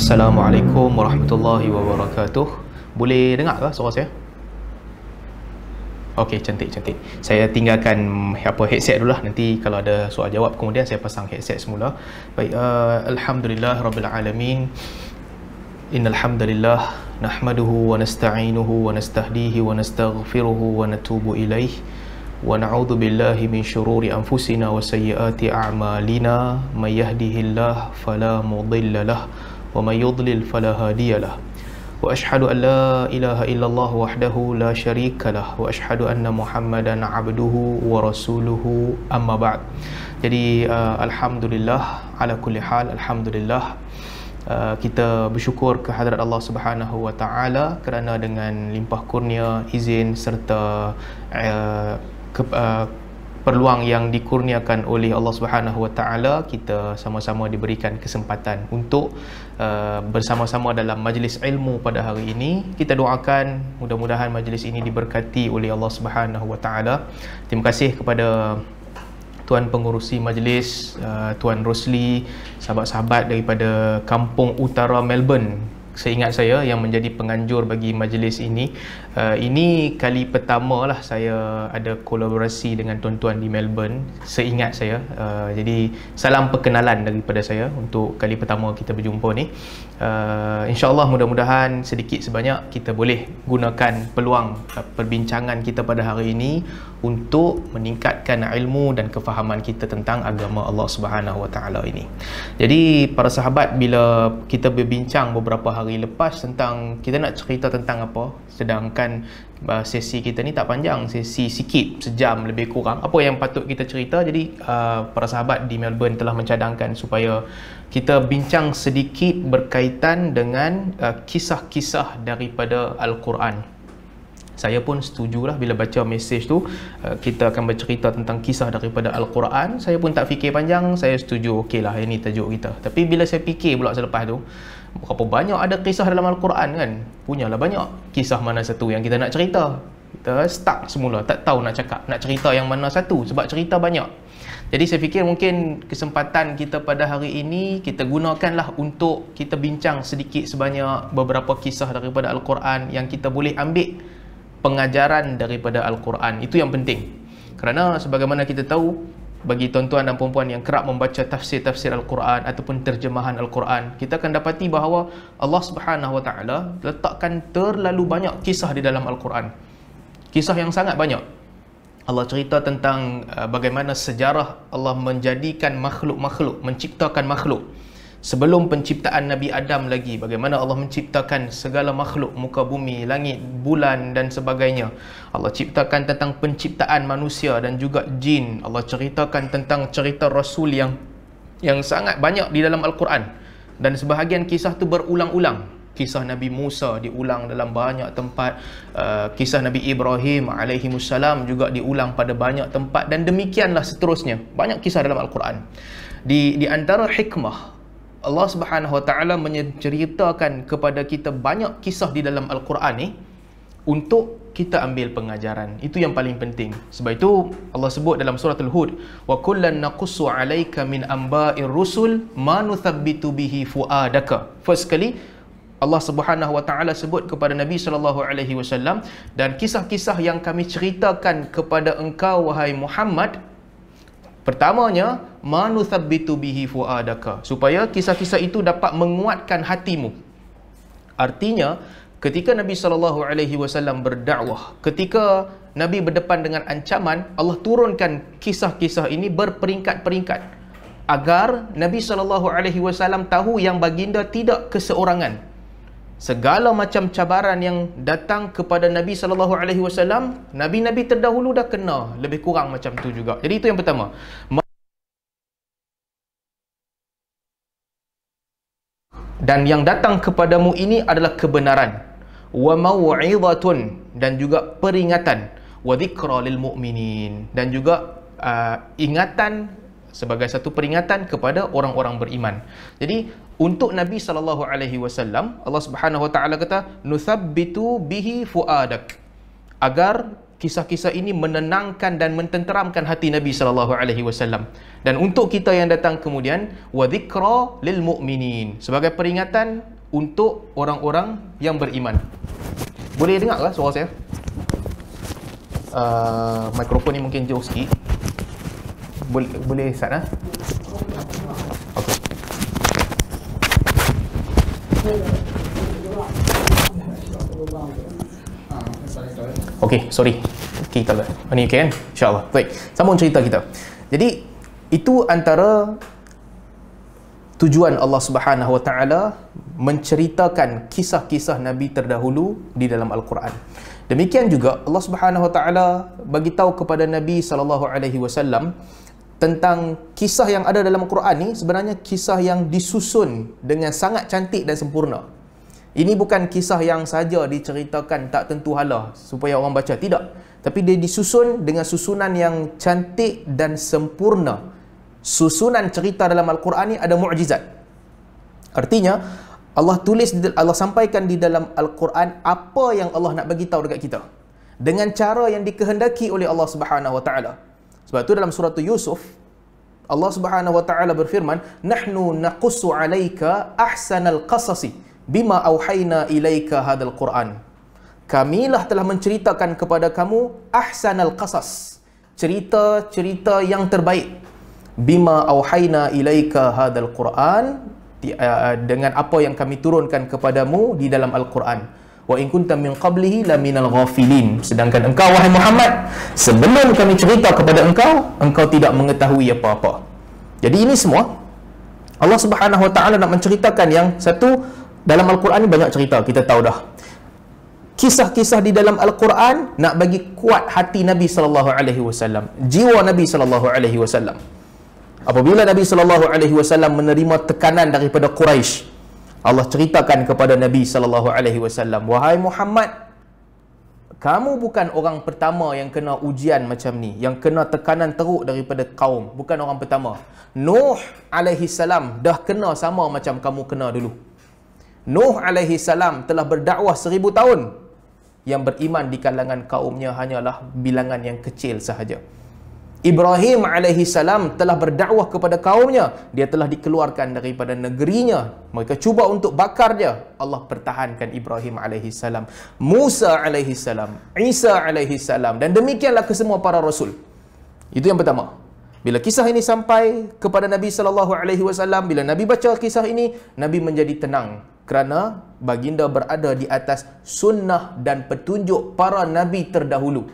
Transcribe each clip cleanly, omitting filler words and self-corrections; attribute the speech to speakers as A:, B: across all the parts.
A: Assalamualaikum warahmatullahi wabarakatuh. Boleh dengar ke suara saya? Okey, cantik. Saya tinggalkan headset dulu lah. Nanti kalau ada soal jawab kemudian saya pasang headset semula. Baik, alhamdulillah rabbil alamin. Innal hamdalillah nahmaduhu wa nasta'inuhu wa nastahdihi wa nastaghfiruhu wa natubu ilaih. Wa na'udzu billahi min syururi anfusina wa sayyiati a'malina. May yahdihillahu fala mudilla lahu wa may yudlil fala hadiya lahu. Wa asyhadu an la ilaha illallah wahdahu la syarika lah wa asyhadu anna Muhammadan abduhu wa rasuluhu amma ba'd. Jadi alhamdulillah ala kulli hal, alhamdulillah kita bersyukur kehadrat Allah Subhanahu wa taala kerana dengan limpah kurnia, izin serta peluang yang dikurniakan oleh Allah Subhanahu wa taala, kita sama-sama diberikan kesempatan untuk bersama-sama dalam majlis ilmu pada hari ini. Kita doakan mudah-mudahan majlis ini diberkati oleh Allah Subhanahu wa taala. Terima kasih kepada Tuan Pengurusi Majlis, Tuan Rosli, sahabat-sahabat daripada Kampung Utara Melbourne, seingat saya, yang menjadi penganjur bagi majlis ini. Ini kali pertama lah saya ada kolaborasi dengan tuan-tuan di Melbourne, seingat saya. Jadi salam perkenalan daripada saya untuk kali pertama kita berjumpa ni. InsyaAllah mudah-mudahan sedikit sebanyak kita boleh gunakan peluang perbincangan kita pada hari ini untuk meningkatkan ilmu dan kefahaman kita tentang agama Allah Subhanahu wa taala ini. Jadi para sahabat, bila kita berbincang beberapa hari lepas tentang kita nak cerita tentang apa, sedangkan sesi kita ni tak panjang, sesi sikit, sejam lebih kurang, apa yang patut kita cerita. Jadi para sahabat di Melbourne telah mencadangkan supaya kita bincang sedikit berkaitan dengan kisah-kisah daripada Al-Quran. Saya pun setujulah bila baca mesej tu, kita akan bercerita tentang kisah daripada Al-Quran. Saya pun tak fikir panjang, saya setuju, okeylah ini tajuk kita. Tapi bila saya fikir pula selepas tu, berapa banyak ada kisah dalam Al-Quran kan? Punyalah banyak. Kisah mana satu yang kita nak cerita? Kita stuck semula, tak tahu nak cakap, nak cerita yang mana satu, sebab cerita banyak. Jadi saya fikir mungkin kesempatan kita pada hari ini kita gunakanlah untuk kita bincang sedikit sebanyak beberapa kisah daripada Al-Quran yang kita boleh ambil pengajaran daripada Al-Quran. Itu yang penting. Kerana sebagaimana kita tahu, bagi tuan-tuan dan puan-puan yang kerap membaca tafsir-tafsir Al-Quran ataupun terjemahan Al-Quran, kita akan dapati bahawa Allah Subhanahu wa taala letakkan terlalu banyak kisah di dalam Al-Quran. Kisah yang sangat banyak. Allah cerita tentang bagaimana sejarah Allah menjadikan makhluk-makhluk, menciptakan makhluk. Sebelum penciptaan Nabi Adam lagi, bagaimana Allah menciptakan segala makhluk, muka bumi, langit, bulan dan sebagainya. Allah ciptakan tentang penciptaan manusia dan juga jin. Allah ceritakan tentang cerita Rasul yang sangat banyak di dalam Al-Quran. Dan sebahagian kisah tu berulang-ulang. Kisah Nabi Musa diulang dalam banyak tempat. Kisah Nabi Ibrahim alaihimussalam juga diulang pada banyak tempat. Dan demikianlah seterusnya. Banyak kisah dalam Al-Quran. Di antara hikmah Allah Subhanahu wa taala menceritakan kepada kita banyak kisah di dalam Al-Quran ni untuk kita ambil pengajaran. Itu yang paling penting. Sebab itu Allah sebut dalam surah Al-Hud, wa kullan naqussu 'alaika min amba'ir rusul ma nuthabbitu bihi fuadaka. First kali Allah Subhanahu wa taala sebut kepada Nabi sallallahu alaihi wasallam, dan kisah-kisah yang kami ceritakan kepada engkau wahai Muhammad, pertamanya manuthabbitu bihi fuadaka, supaya kisah-kisah itu dapat menguatkan hatimu. Artinya ketika Nabi sallallahu alaihi wasallam berdakwah, ketika Nabi berdepan dengan ancaman, Allah turunkan kisah-kisah ini berperingkat-peringkat agar Nabi sallallahu alaihi wasallam tahu yang baginda tidak keseorangan. Segala macam cabaran yang datang kepada Nabi sallallahu alaihi wasallam, nabi-nabi terdahulu dah kena lebih kurang macam tu juga. Jadi itu yang pertama. Dan yang datang kepadamu ini adalah kebenaran. Wa mau'izatun, dan juga peringatan. Wa dzikra lil mu'minin, dan juga ingatan sebagai satu peringatan kepada orang-orang beriman. Jadi untuk Nabi sallallahu alaihi wasallam, Allah Subhanahu wa taala kata nuthabbitu bihi fuadak, agar kisah-kisah ini menenangkan dan mententeramkan hati Nabi sallallahu alaihi wasallam. Dan untuk kita yang datang kemudian, wa dzikra lil mu'minin, sebagai peringatan untuk orang-orang yang beriman. Boleh dengar ke suara saya? Mikrofon ni mungkin jauh sikit. Boleh start Okey, sorry. Kita lah. Ini okey kan? InsyaAllah. Baik, sambung cerita kita. Jadi, itu antara tujuan Allah Subhanahu Wa Taala menceritakan kisah-kisah Nabi terdahulu di dalam Al-Quran. Demikian juga Allah Subhanahu Wa Taala bagi tahu kepada Nabi sallallahu alaihi wasallam tentang kisah yang ada dalam Al-Quran ni sebenarnya kisah yang disusun dengan sangat cantik dan sempurna. Ini bukan kisah yang saja diceritakan tak tentu hala supaya orang baca, tidak. Tapi dia disusun dengan susunan yang cantik dan sempurna. Susunan cerita dalam Al-Quran ni ada mukjizat. Artinya Allah sampaikan di dalam Al-Quran apa yang Allah nak bagi tahu dekat kita dengan cara yang dikehendaki oleh Allah Subhanahu Wa Taala. Sebab tu dalam surah Yusuf Allah Subhanahu Wa Taala berfirman, "Nahnu naqussu 'alaika ahsanal qasasi bima auhayna ilaika hadzal Qur'an." Kamilah telah menceritakan kepada kamu ahsanal qasas, cerita-cerita yang terbaik. Bima auhayna ilaika hadzal Qur'an, dengan apa yang kami turunkan kepadamu di dalam Al-Quran. Wa in kunta min qablihi laminal ghafilin. Sedangkan engkau wahai Muhammad, sebelum kami cerita kepada engkau tidak mengetahui apa-apa. Jadi ini semua Allah Subhanahu Wa Taala nak menceritakan yang satu. Dalam Al-Quran ni banyak cerita, kita tahu dah. Kisah-kisah di dalam Al-Quran nak bagi kuat hati Nabi sallallahu alaihi wasallam, jiwa Nabi sallallahu alaihi wasallam. Apabila Nabi sallallahu alaihi wasallam menerima tekanan daripada Quraisy, Allah ceritakan kepada Nabi sallallahu alaihi wasallam, "Wahai Muhammad, kamu bukan orang pertama yang kena ujian macam ni, yang kena tekanan teruk daripada kaum. Bukan orang pertama. Nuh alaihi salam dah kena sama macam kamu kena dulu. Nuh alaihi salam telah berdakwah 1000 tahun. Yang beriman di kalangan kaumnya hanyalah bilangan yang kecil sahaja. Ibrahim alaihi salam telah berdakwah kepada kaumnya. Dia telah dikeluarkan daripada negerinya. Mereka cuba untuk bakar dia. Allah pertahankan Ibrahim alaihi salam. Musa alaihi salam, Isa alaihi salam, dan demikianlah kesemua para rasul." Itu yang pertama. Bila kisah ini sampai kepada Nabi sallallahu alaihi wasallam, bila Nabi baca kisah ini, Nabi menjadi tenang kerana baginda berada di atas sunnah dan petunjuk para nabi terdahulu.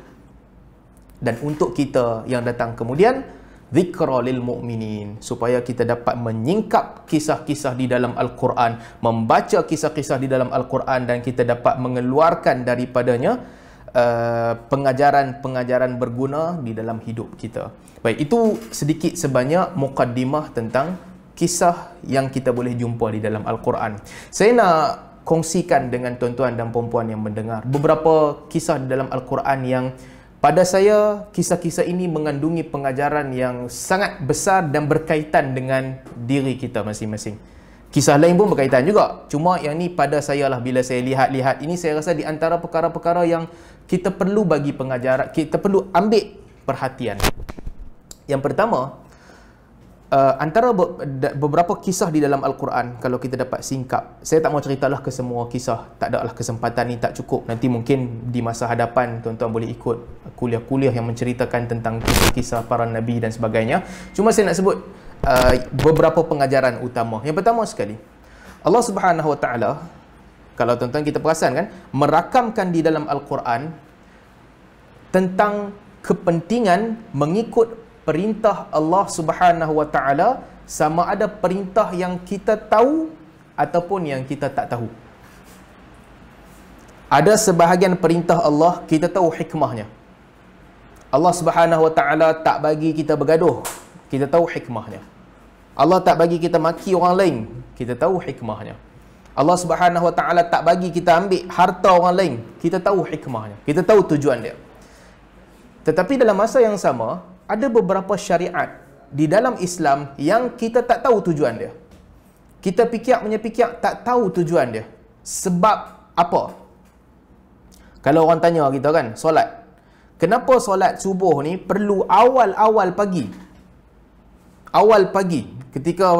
A: Dan untuk kita yang datang kemudian, zikra lil mu'minin, supaya kita dapat menyingkap kisah-kisah di dalam Al-Quran, membaca kisah-kisah di dalam Al-Quran, dan kita dapat mengeluarkan daripadanya pengajaran-pengajaran berguna di dalam hidup kita. Baik, itu sedikit sebanyak mukaddimah tentang kisah yang kita boleh jumpa di dalam Al-Quran. Saya nak kongsikan dengan tuan-tuan dan puan-puan yang mendengar beberapa kisah di dalam Al-Quran yang pada saya kisah-kisah ini mengandungi pengajaran yang sangat besar dan berkaitan dengan diri kita masing-masing. Kisah lain pun berkaitan juga. Cuma yang ni pada saya lah, bila saya lihat-lihat ini, saya rasa di antara perkara-perkara yang kita perlu bagi pengajaran, kita perlu ambil perhatian. Yang pertama, antara beberapa kisah di dalam Al-Quran, kalau kita dapat singkap, saya tak mau ceritalah ke semua kisah, tak ada lah, kesempatan ni tak cukup. Nanti mungkin di masa hadapan tuan-tuan boleh ikut kuliah-kuliah yang menceritakan tentang kisah-kisah para nabi dan sebagainya. Cuma saya nak sebut beberapa pengajaran utama. Yang pertama sekali, Allah Subhanahu Wa Taala, kalau tuan-tuan kita perasan kan, merakamkan di dalam Al-Quran tentang kepentingan mengikut perintah Allah Subhanahu Wa Taala, sama ada perintah yang kita tahu ataupun yang kita tak tahu. Ada sebahagian perintah Allah kita tahu hikmahnya. Allah Subhanahu Wa Taala tak bagi kita bergaduh, kita tahu hikmahnya. Allah tak bagi kita maki orang lain, kita tahu hikmahnya. Allah Subhanahu Wa Taala tak bagi kita ambil harta orang lain, kita tahu hikmahnya, kita tahu tujuan dia. Tetapi dalam masa yang sama, ada beberapa syariat di dalam Islam yang kita tak tahu tujuan dia. Kita fikir tak tahu tujuan dia. Sebab apa? Kalau orang tanya kita kan, solat.
B: kenapa solat subuh ni perlu awal-awal pagi. Awal pagi, ketika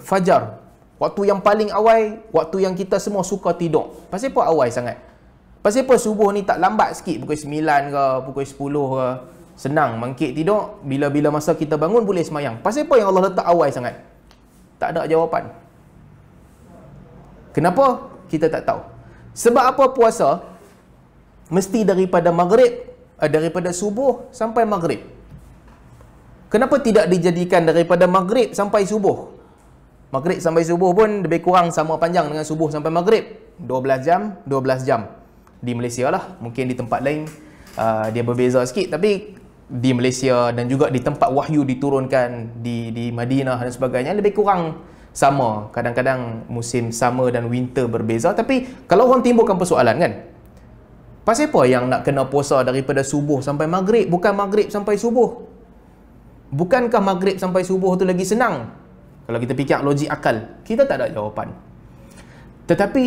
B: fajar, waktu yang paling awal, waktu yang kita semua suka tidur. Pasal apa awal sangat? Pasal apa subuh ni tak lambat sikit, pukul 9 ke, pukul 10 ke, senang bangkit tidur, bila-bila masa kita bangun boleh semayang. Pasal apa yang Allah letak awal sangat? Tak ada jawapan. Kenapa? Kita tak tahu. Sebab apa puasa mesti daripada maghrib, daripada subuh sampai maghrib? Kenapa tidak dijadikan daripada maghrib sampai subuh? Maghrib sampai subuh pun lebih kurang sama panjang dengan subuh sampai maghrib. 12 jam, 12 jam. Di Malaysia lah. Mungkin di tempat lain dia berbeza sikit. Tapi di Malaysia dan juga di tempat wahyu diturunkan di Madinah dan sebagainya lebih kurang sama. Kadang-kadang musim summer dan winter berbeza. Tapi kalau orang timbulkan persoalan kan, pasal apa yang nak kena puasa daripada subuh sampai maghrib, bukan maghrib sampai subuh? Bukankah maghrib sampai subuh tu lagi senang? Kalau kita fikir logik akal, kita tak ada jawapan. Tetapi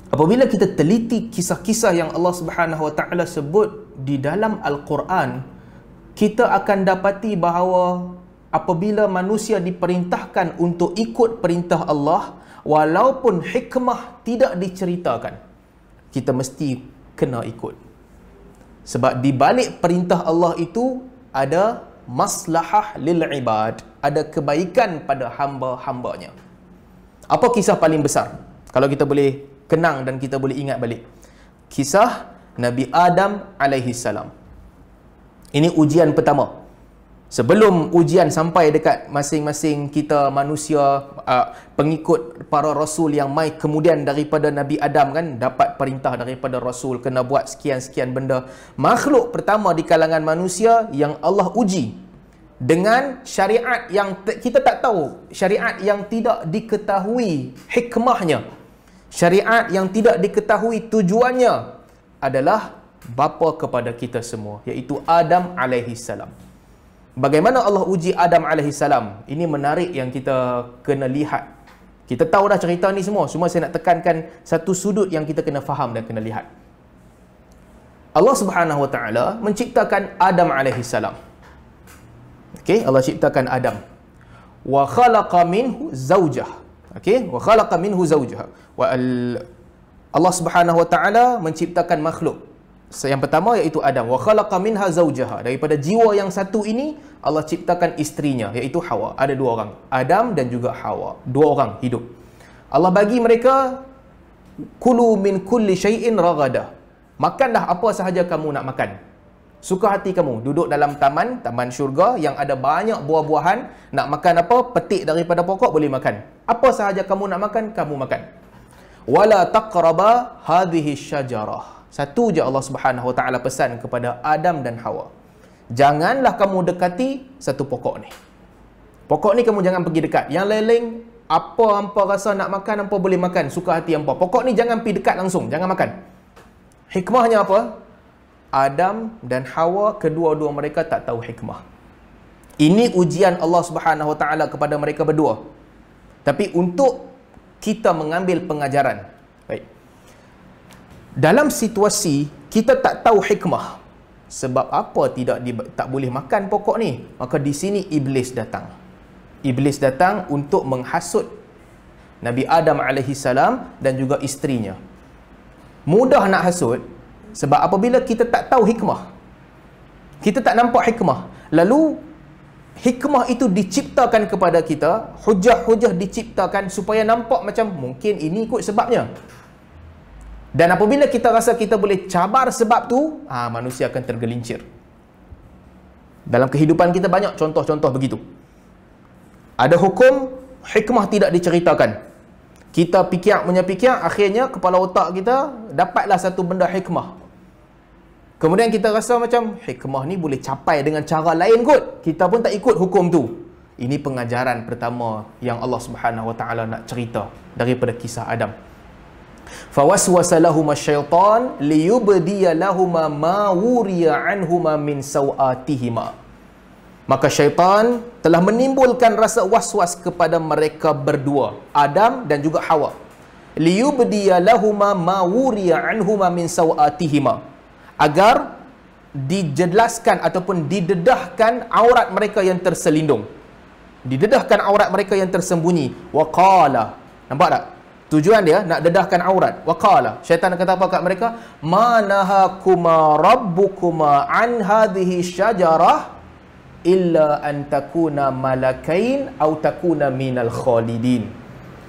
B: apabila kita teliti kisah-kisah yang Allah Subhanahu Wa Taala sebut di dalam Al-Quran, kita akan dapati bahawa apabila manusia diperintahkan untuk ikut perintah Allah, walaupun hikmah tidak diceritakan, kita mesti kena ikut. Sebab di balik perintah Allah itu ada maslahah lil ibad, ada kebaikan pada hamba-hambanya. Apa kisah paling besar? Kalau kita boleh kenang dan kita boleh ingat balik. Kisah Nabi Adam alaihi salam. Ini ujian pertama. Sebelum ujian sampai dekat masing-masing kita manusia, pengikut para rasul yang mai kemudian daripada Nabi Adam kan, dapat perintah daripada rasul kena buat sekian-sekian benda. Makhluk pertama di kalangan manusia yang Allah uji dengan syariat yang kita tak tahu, syariat yang tidak diketahui hikmahnya, syariat yang tidak diketahui tujuannya, adalah bapa kepada kita semua, iaitu Adam alaihi salam. Bagaimana Allah uji Adam AS? Ini menarik yang kita kena lihat. Kita tahu dah cerita ni semua. Cuma saya nak tekankan satu sudut yang kita kena faham dan kena lihat. Allah Subhanahu Wa Taala menciptakan Adam AS. Okey, Allah ciptakan Adam. Wa khalaqa minhu zawjah. Okey, wa khalaqa minhu zawjah. Allah Subhanahu Wa Taala menciptakan makhluk. Yang pertama iaitu Adam. Wa khalaqa minha zawjaha. Daripada jiwa yang satu ini Allah ciptakan isterinya iaitu Hawa. Ada dua orang, Adam dan juga Hawa. Dua orang hidup. Allah bagi mereka kulu min kulli syai'in ragada. Makanlah apa sahaja kamu nak makan. Suka hati kamu. Duduk dalam taman syurga yang ada banyak buah-buahan. Nak makan apa? Petik daripada pokok boleh makan. Apa sahaja kamu nak makan, kamu makan. Wala taqraba hadhihi syajarah. Satu je Allah Subhanahu Wa Taala pesan kepada Adam dan Hawa. Janganlah kamu dekati satu pokok ni. Pokok ni kamu jangan pergi dekat. Yang lain-lain, apa hampa rasa nak makan, hampa boleh makan. Suka hati hampa. Pokok ni jangan pergi dekat langsung. Jangan makan. Hikmahnya apa? Adam dan Hawa, kedua-dua mereka tak tahu hikmah. Ini ujian Allah Subhanahu Wa Taala kepada mereka berdua. Tapi untuk kita mengambil pengajaran. Baik. Dalam situasi kita tak tahu hikmah, sebab apa tak boleh makan pokok ni, maka di sini iblis datang. Iblis datang untuk menghasut Nabi Adam alaihi salam dan juga isterinya. Mudah nak hasut sebab apabila kita tak tahu hikmah, kita tak nampak hikmah, lalu hikmah itu diciptakan kepada kita, hujah-hujah diciptakan supaya nampak macam mungkin ini kot sebabnya. Dan apabila kita rasa kita boleh cabar sebab tu, manusia akan tergelincir. Dalam kehidupan kita banyak contoh-contoh begitu. Ada hukum, hikmah tidak diceritakan. Kita fikir, akhirnya kepala otak kita dapatlah satu benda hikmah. Kemudian kita rasa macam hikmah ni boleh capai dengan cara lain kot. Kita pun tak ikut hukum tu. Ini pengajaran pertama yang Allah Subhanahu Wa Taala nak cerita daripada kisah Adam. Fawaswasa lahuma syaitan liyubdiya lahuma ma wuriya anhuma min sawatihima. Maka syaitan telah menimbulkan rasa was-was kepada mereka berdua, Adam dan juga Hawa. Liyubdiya lahuma ma wuriya anhuma min sawatihima. Agar dijelaskan ataupun didedahkan aurat mereka yang terselindung, didedahkan aurat mereka yang tersembunyi. Waqala, nampak tak tujuan dia? Nak dedahkan aurat. Waqala, syaitan kata apa kat mereka? Ma nahakuma rabbukuma an hadhihi syajarah illa an takuna malakain au takuna minal khalidin.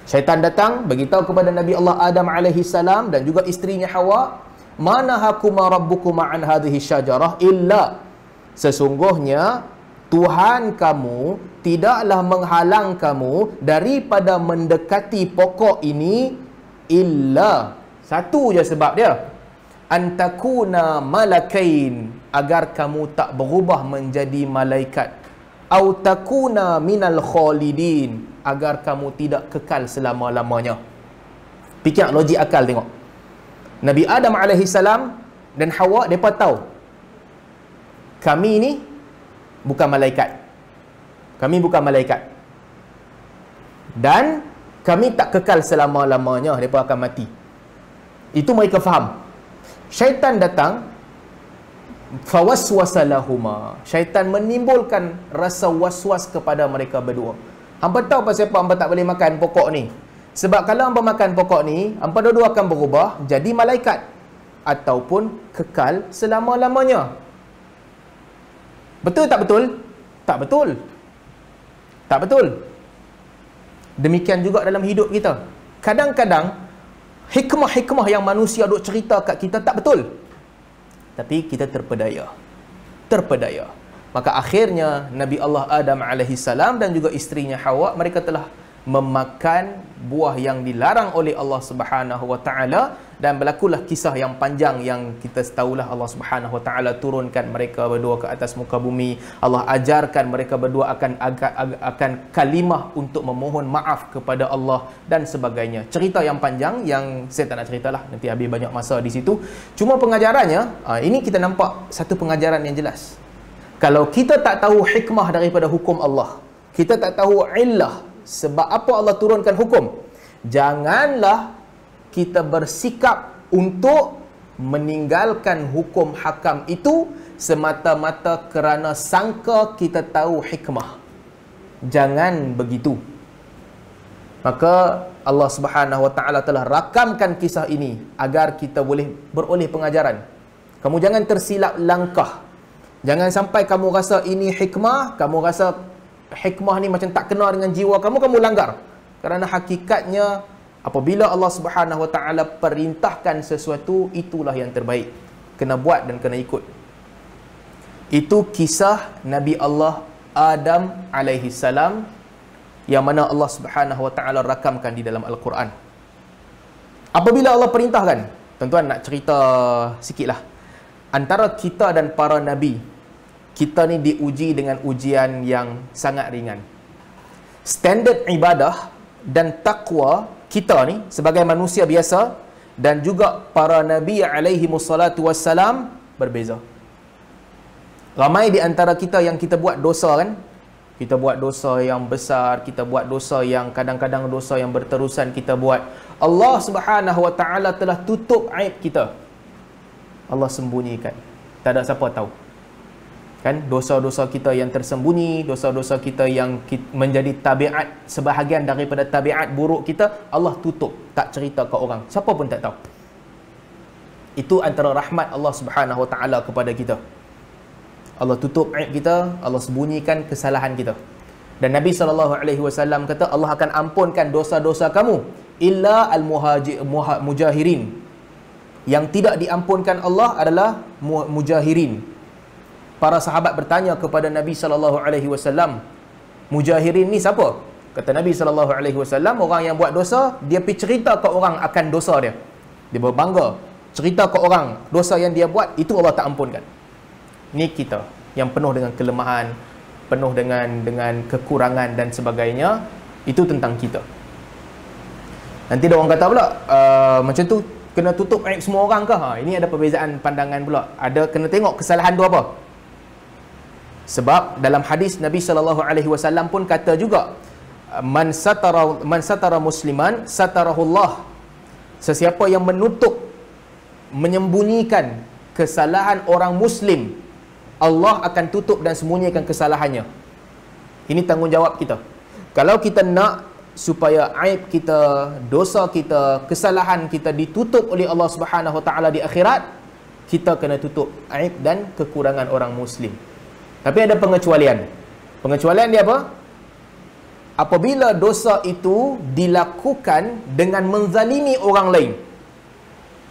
B: Syaitan datang beritahu kepada Nabi Allah Adam alaihi salam dan juga isterinya Hawa, manahakuma rabbukuma an hadhihi syajarah illa, sesungguhnya Tuhan kamu tidaklah menghalang kamu daripada mendekati pokok ini, illa, satu je sebab dia, antakuna malakain, agar kamu tak berubah menjadi malaikat, au takuna minal khalidin, agar kamu tidak kekal selama-lamanya. Fikir logik akal, tengok. Nabi Adam alaihi salam dan Hawa, mereka tahu kami ni bukan malaikat. Kami bukan malaikat. Dan kami tak kekal selama-lamanya, mereka akan mati. Itu mereka faham. Syaitan datang, fawaswasa lahuma. Syaitan menimbulkan rasa waswas kepada mereka berdua. Hampa tahu pasal apa hampa tak boleh makan pokok ni? Sebab kalau hampa makan pokok ni, hampa dua-dua akan berubah jadi malaikat ataupun kekal selama-lamanya. Betul tak betul? Tak betul. Tak betul. Demikian juga dalam hidup kita. Kadang-kadang hikmah-hikmah yang manusia duk cerita kat kita tak betul. Tapi kita terpedaya. Terpedaya. Maka akhirnya Nabi Allah Adam alaihi salam dan juga isterinya Hawa, mereka telah memakan buah yang dilarang oleh Allah Subhanahu wa taala, dan berlakulah kisah yang panjang yang kita tahulah. Allah Subhanahu wa taala turunkan mereka berdua ke atas muka bumi. Allah ajarkan mereka berdua akan kalimah untuk memohon maaf kepada Allah dan sebagainya. Cerita yang panjang yang saya tak nak ceritalah, nanti habis banyak masa di situ. Cuma pengajarannya, ini kita nampak satu pengajaran yang jelas. Kalau kita tak tahu hikmah daripada hukum Allah, kita tak tahu illah, sebab apa Allah turunkan hukum, janganlah kita bersikap untuk meninggalkan hukum hakam itu semata-mata kerana sangka kita tahu hikmah. Jangan begitu. Maka Allah Subhanahu wa taala telah rakamkan kisah ini agar kita boleh beroleh pengajaran. Kamu jangan tersilap langkah. Jangan sampai kamu rasa ini hikmah, kamu rasa hikmah ni macam tak kena dengan jiwa kamu, kamu langgar. Kerana hakikatnya apabila Allah Subhanahu wa taala perintahkan sesuatu, itulah yang terbaik. Kena buat dan kena ikut. Itu kisah Nabi Allah Adam alaihi salam yang mana Allah Subhanahu wa taala rakamkan di dalam Al-Quran. Apabila Allah perintahkan, tuan-tuan nak cerita sikitlah. Antara kita dan para nabi, kita ni diuji dengan ujian yang sangat ringan. Standard ibadah dan takwa kita ni sebagai manusia biasa dan juga para nabi alaihi wassalatu wassalam berbeza. Ramai di antara kita yang kita buat dosa kan? Kita buat dosa yang besar, kita buat dosa yang kadang-kadang dosa yang berterusan kita buat. Allah Subhanahu wa taala telah tutup aib kita. Allah sembunyikan. Tak ada siapa tahu. Kan, dosa-dosa kita yang tersembunyi, dosa-dosa kita yang menjadi tabiat, sebahagian daripada tabiat buruk kita, Allah tutup, tak cerita ke orang, siapa pun tak tahu. Itu antara rahmat Allah Subhanahu wa taala kepada kita. Allah tutup aib kita, Allah sembunyikan kesalahan kita. Dan Nabi SAW kata, Allah akan ampunkan dosa-dosa kamu illa al-mujahirin. Yang tidak diampunkan Allah adalah mujahirin. Para sahabat bertanya kepada Nabi SAW, mujahirin ni siapa? Kata Nabi SAW, orang yang buat dosa, dia pergi cerita ke orang akan dosa dia. Dia berbangga, cerita ke orang dosa yang dia buat, itu Allah tak ampunkan. Ni kita yang penuh dengan kelemahan, penuh dengan kekurangan dan sebagainya. Itu tentang kita. Nanti ada orang kata pula, macam tu kena tutup aib semua orang ke? Ini ada perbezaan pandangan pula. Ada kena tengok kesalahan tu apa. Sebab dalam hadis Nabi SAW pun kata juga, man satara musliman satarahullah. Sesiapa yang menutup, menyembunyikan kesalahan orang Muslim, Allah akan tutup dan sembunyikan kesalahannya. Ini tanggungjawab kita. Kalau kita nak supaya aib kita, dosa kita, kesalahan kita ditutup oleh Allah Subhanahu Wa Taala di akhirat, kita kena tutup aib dan kekurangan orang Muslim. Tapi ada pengecualian. Pengecualian dia apa? Apabila dosa itu dilakukan dengan menzalimi orang lain.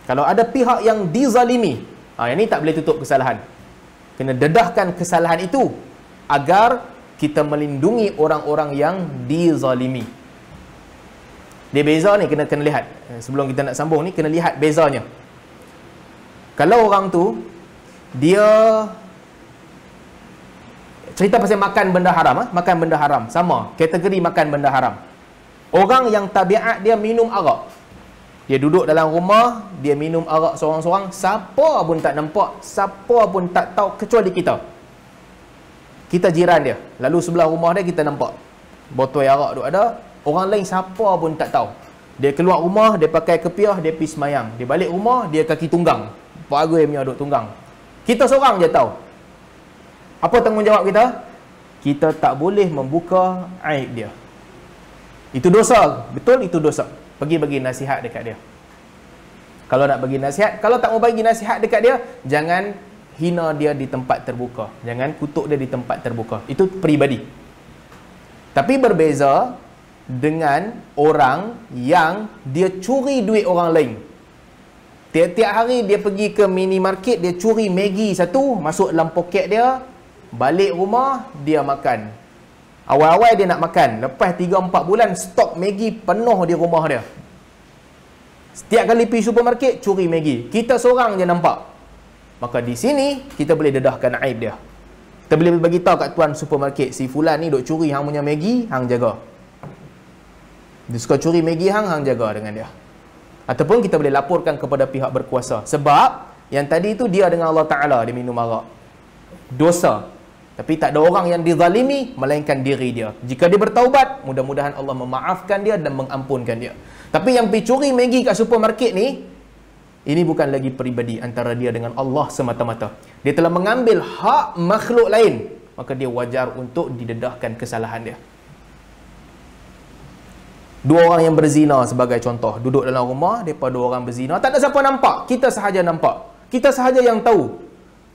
B: Kalau ada pihak yang dizalimi, yang ni tak boleh tutup kesalahan. Kena dedahkan kesalahan itu agar kita melindungi orang-orang yang dizalimi. Dia beza ni, kena lihat. Sebelum kita nak sambung ni, kena lihat bezanya. Kalau orang tu dia cerita pasal makan benda haram, makan benda haram, sama kategori makan benda haram. Orang yang tabiat dia minum arak, dia duduk dalam rumah, dia minum arak seorang-seorang, siapa pun tak nampak, siapa pun tak tahu kecuali kita. Kita jiran dia, lalu sebelah rumah dia kita nampak botol arak duk ada, orang lain siapa pun tak tahu. Dia keluar rumah, dia pakai kepiah, dia pergi semayang. Dia balik rumah, dia kaki tunggang. Pak Agui punya duk tunggang. Kita seorang je tahu. Apa tanggungjawab kita? Kita tak boleh membuka aib dia. Itu dosa. Betul, itu dosa. Pergi bagi nasihat dekat dia. Kalau nak bagi nasihat, kalau tak mau bagi nasihat dekat dia, jangan hina dia di tempat terbuka. Jangan kutuk dia di tempat terbuka. Itu peribadi. Tapi berbeza dengan orang yang dia curi duit orang lain. Tiap-tiap hari dia pergi ke minimarket, dia curi Maggi satu, masuk dalam poket dia, balik rumah, dia makan. Awal-awal dia nak makan, lepas 3-4 bulan, stok Maggi penuh di rumah dia. Setiap kali pergi supermarket, curi Maggi. Kita seorang je nampak. Maka di sini, kita boleh dedahkan aib dia. Kita boleh bagi tahu kat tuan supermarket, si fulan ni duk curi hang punya Maggi, hang jaga. Dia suka curi Maggi hang jaga dengan dia. Ataupun kita boleh laporkan kepada pihak berkuasa. Sebab yang tadi itu dia dengan Allah Ta'ala, dia minum arak. Dosa. Tapi tak ada orang yang dizalimi melainkan diri dia. Jika dia bertaubat, mudah-mudahan Allah memaafkan dia dan mengampunkan dia. Tapi yang pergi curi Maggi kat supermarket ni, ini bukan lagi peribadi antara dia dengan Allah semata-mata. Dia telah mengambil hak makhluk lain. Maka dia wajar untuk didedahkan kesalahan dia. Dua orang yang berzina sebagai contoh, duduk dalam rumah, mereka dua orang berzina, tak ada siapa nampak, kita sahaja nampak, kita sahaja yang tahu.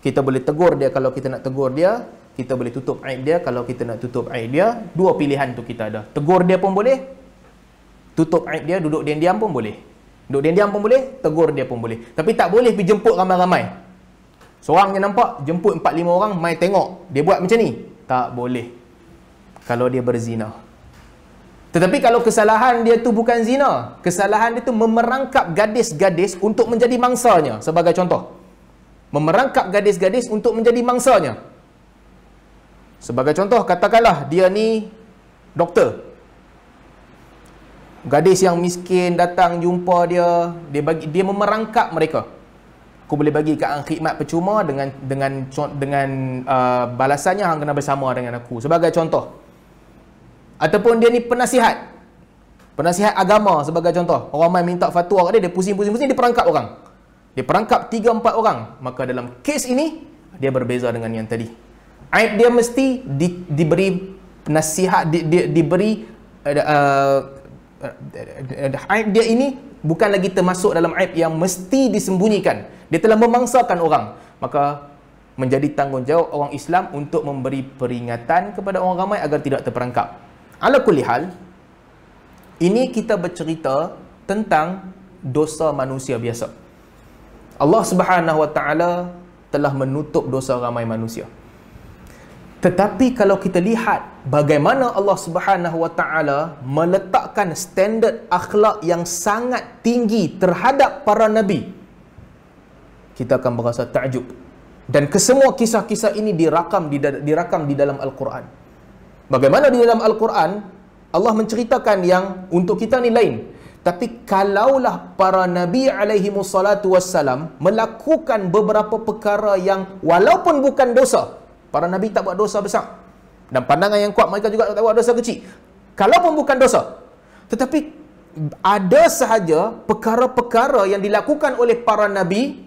B: Kita boleh tegur dia kalau kita nak tegur dia, kita boleh tutup aib dia kalau kita nak tutup aib dia. Dua pilihan tu kita ada. Tegur dia pun boleh, tutup aib dia, duduk diam-diam pun boleh. Duduk diam-diam pun boleh, tegur dia pun boleh. Tapi tak boleh pergi jemput ramai-ramai. Seorang yang nampak, jemput 4-5 orang, mai tengok dia buat macam ni. Tak boleh kalau dia berzina. Tetapi kalau kesalahan dia tu bukan zina, kesalahan dia tu memerangkap gadis-gadis untuk menjadi mangsanya, sebagai contoh. Memerangkap gadis-gadis untuk menjadi mangsanya. Sebagai contoh, katakanlah dia ni doktor. Gadis yang miskin datang jumpa dia, dia memerangkap mereka. Aku boleh bagi kat hang khidmat percuma dengan balasannya hang kena bersama dengan aku. Sebagai contoh. Ataupun dia ni penasihat agama sebagai contoh. Orang main minta fatwa kat dia, dia pusing-pusing, dia perangkap orang. Dia perangkap 3-4 orang. Maka dalam kes ini, dia berbeza dengan yang tadi. Aib dia mesti diberi nasihat, diberi aib dia ini bukan lagi termasuk dalam aib yang mesti disembunyikan. Dia telah memangsakan orang. Maka menjadi tanggungjawab orang Islam untuk memberi peringatan kepada orang ramai agar tidak terperangkap. Ala kulli hal, ini kita bercerita tentang dosa manusia biasa. Allah Subhanahu Wa Taala telah menutup dosa ramai manusia. Tetapi kalau kita lihat bagaimana Allah Subhanahu Wa Taala meletakkan standard akhlak yang sangat tinggi terhadap para nabi, kita akan berasa takjub. Dan kesemua kisah-kisah ini dirakam di dalam Al-Quran. Bagaimana di dalam Al-Quran Allah menceritakan yang untuk kita ni lain. Tapi kalaulah para nabi alaihimus salatu wassalam melakukan beberapa perkara yang walaupun bukan dosa, para nabi tak buat dosa besar, dan pandangan yang kuat mereka juga tak buat dosa kecil, kalaupun bukan dosa, tetapi ada sahaja perkara-perkara yang dilakukan oleh para nabi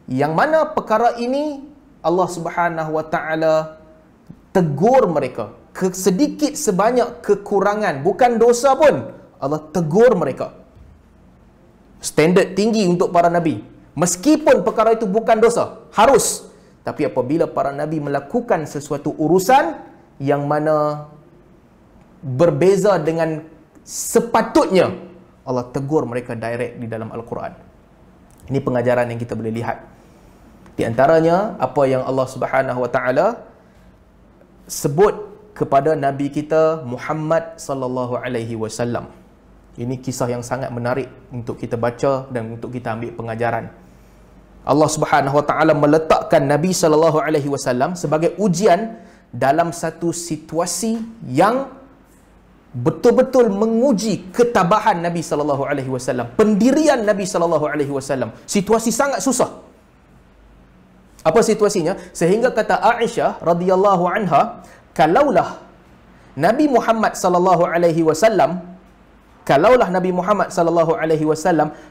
B: yang mana perkara ini Allah Subhanahu Wa Taala tegur mereka. Sedikit sebanyak kekurangan, bukan dosa pun, Allah tegur mereka. Standard tinggi untuk para nabi. Meskipun perkara itu bukan dosa, harus. Tapi apabila para nabi melakukan sesuatu urusan yang mana berbeza dengan sepatutnya, Allah tegur mereka direct di dalam Al-Quran. Ini pengajaran yang kita boleh lihat. Di antaranya apa yang Allah Subhanahu Wa Taala sebut kepada nabi kita Muhammad sallallahu alaihi wasallam. Ini kisah yang sangat menarik untuk kita baca dan untuk kita ambil pengajaran. Allah Subhanahu Wa Taala meletakkan Nabi sallallahu alaihi wasallam sebagai ujian dalam satu situasi yang betul-betul menguji ketabahan Nabi sallallahu alaihi wasallam, pendirian Nabi sallallahu alaihi wasallam. Situasi sangat susah. Apa situasinya? Sehingga kata Aisyah radhiyallahu anha, kalaulah Nabi Muhammad sallallahu alaihi wasallam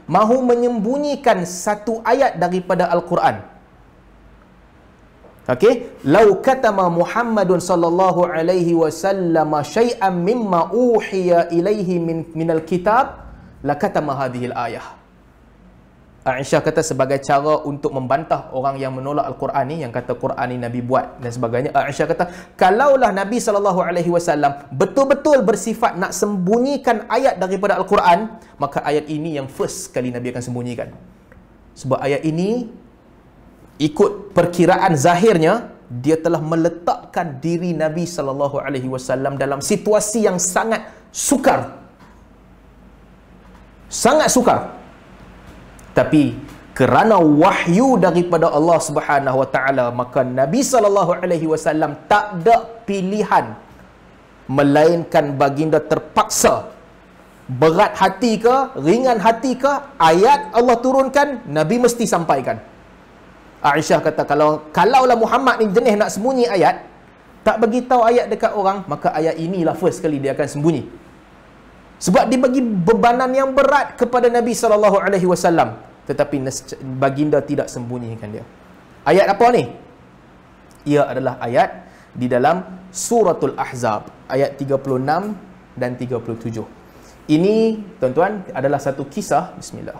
B: mahu menyembunyikan satu ayat daripada Al-Quran. Okey, lau katama Muhammadun sallallahu alaihi wasallam syai'an mimma uhiya ilaihi minal kitab lakatama hadhil ayah. Aisyah kata sebagai cara untuk membantah orang yang menolak Al-Quran ni, yang kata Quran ni Nabi buat dan sebagainya. Aisyah kata, kalaulah Nabi SAW betul-betul bersifat nak sembunyikan ayat daripada Al-Quran, maka ayat ini yang first kali Nabi akan sembunyikan. Sebab ayat ini, ikut perkiraan zahirnya, dia telah meletakkan diri Nabi SAW dalam situasi yang sangat sukar. Sangat sukar. Tapi kerana wahyu daripada Allah Subhanahu Wa Taala, maka Nabi SAW tak ada pilihan melainkan baginda terpaksa, berat hati ke, ringan hati ke, ayat Allah turunkan, Nabi mesti sampaikan. Aisyah kata, kalaulah Muhammad ni jenis nak sembunyi ayat, tak bagi tahu ayat dekat orang, maka ayat inilah first kali dia akan sembunyi. Sebab dia bagi bebanan yang berat kepada Nabi SAW. Tetapi baginda tidak sembunyikan dia. Ayat apa ni? Ia adalah ayat di dalam Suratul Ahzab, ayat 36 dan 37. Ini, tuan-tuan, adalah satu kisah. Bismillah.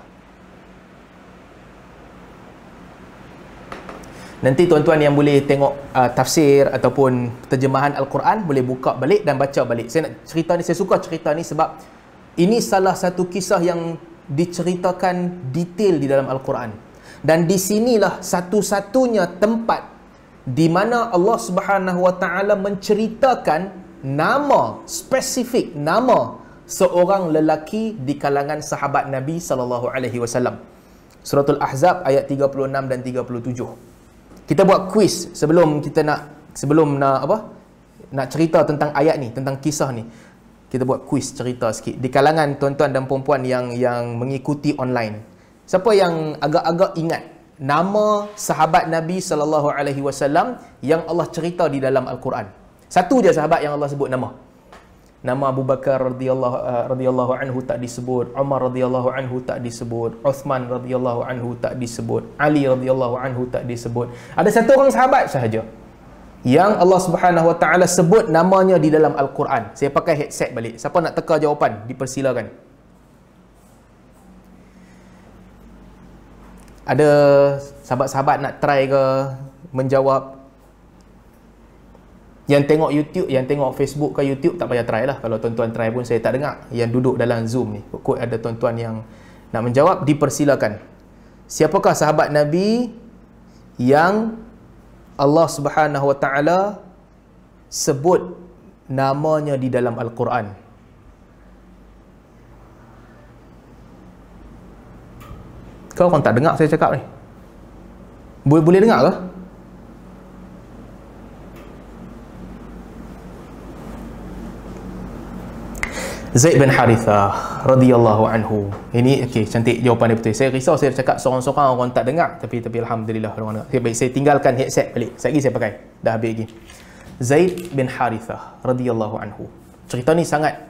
B: Nanti tuan-tuan yang boleh tengok tafsir ataupun terjemahan Al-Quran, boleh buka balik dan baca balik. Saya suka cerita ni sebab ini salah satu kisah yang diceritakan detail di dalam Al-Quran. Dan di sinilah satu-satunya tempat di mana Allah Subhanahu Wa Taala menceritakan nama, spesifik nama seorang lelaki di kalangan sahabat Nabi sallallahu alaihi wasallam. Suratul Ahzab ayat 36 dan 37. Kita buat quiz sebelum nak cerita tentang ayat ni, tentang kisah ni. Kita buat quiz cerita sikit di kalangan tuan-tuan dan puan-puan yang mengikuti online. Siapa yang agak-agak ingat nama sahabat Nabi sallallahu alaihi wasallam yang Allah cerita di dalam Al-Quran? Satu je sahabat yang Allah sebut nama. Nama Abu Bakar radhiyallahu anhu tak disebut, Umar radhiyallahu anhu tak disebut, Uthman radhiyallahu anhu tak disebut, Ali radhiyallahu anhu tak disebut. Ada satu orang sahabat sahaja yang Allah Subhanahu Wa Taala sebut namanya di dalam Al-Quran. Saya pakai headset balik. Siapa nak teka jawapan, dipersilakan. Ada sahabat-sahabat nak try ke menjawab? Yang tengok YouTube, yang tengok Facebook ke YouTube, tak payah try lah. Kalau tuan-tuan try pun saya tak dengar. Yang duduk dalam Zoom ni, kot ada tuan-tuan yang nak menjawab, dipersilakan. Siapakah sahabat Nabi yang Allah Subhanahu Wa Taala sebut namanya di dalam Al-Quran? Kau orang tak dengar saya cakap ni? Boleh dengar ke? Zaid bin Harithah radhiyallahu anhu. Ini okey, cantik jawapan dia betul. Saya risau saya cakap seorang-seorang orang tak dengar, tapi alhamdulillah orang dengar. Okay, baik, saya tinggalkan headset balik. Sekejap saya pakai. Dah habis lagi. Zaid bin Harithah radhiyallahu anhu. Cerita ni sangat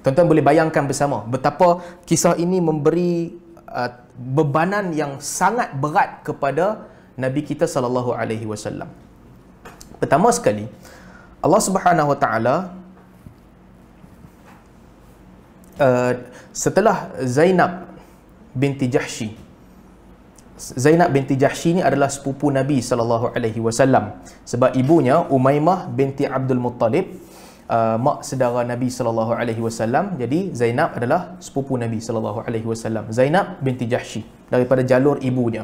B: tuan-tuan boleh bayangkan bersama betapa kisah ini memberi bebanan yang sangat berat kepada Nabi kita sallallahu alaihi wasallam. Pertama sekali, Allah Subhanahu wa taala setelah Zainab binti Jahsy. Zainab binti Jahsy ni adalah sepupu Nabi sallallahu alaihi wasallam, sebab ibunya Umaymah binti Abdul Muttalib, mak saudara Nabi sallallahu alaihi wasallam. Jadi Zainab adalah sepupu Nabi sallallahu alaihi wasallam. Zainab binti Jahsy daripada jalur ibunya.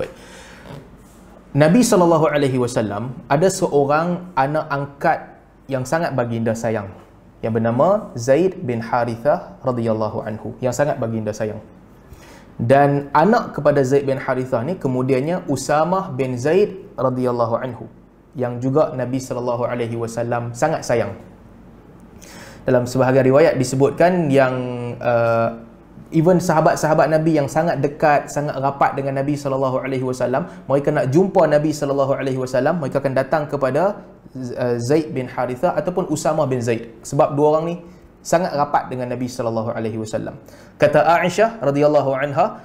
B: Baik. Nabi sallallahu alaihi wasallam ada seorang anak angkat yang sangat baginda sayang, yang bernama Zaid bin Harithah radhiyallahu anhu, yang sangat baginda sayang. Dan anak kepada Zaid bin Harithah ni kemudiannya Usamah bin Zaid radhiyallahu anhu, yang juga Nabi sallallahu alaihi wasallam sangat sayang. Dalam sebahagian riwayat disebutkan yang even sahabat-sahabat Nabi yang sangat dekat, sangat rapat dengan Nabi sallallahu alaihi wasallam, mereka nak jumpa Nabi sallallahu alaihi wasallam, mereka akan datang kepada Zaid bin Harithah ataupun Usamah bin Zaid, sebab dua orang ni sangat rapat dengan Nabi sallallahu alaihi wasallam. Kata Aisyah radhiyallahu anha,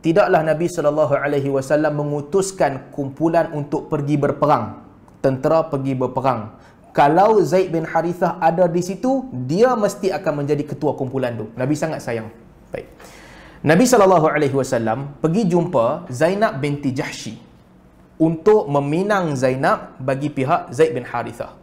B: tidaklah Nabi sallallahu alaihi wasallam mengutuskan kumpulan untuk pergi berperang, tentera pergi berperang, kalau Zaid bin Harithah ada di situ, dia mesti akan menjadi ketua kumpulan tu. Nabi sangat sayang. Baik. Nabi sallallahu alaihi wasallam pergi jumpa Zainab binti Jahsy untuk meminang Zainab bagi pihak Zaid bin Harithah.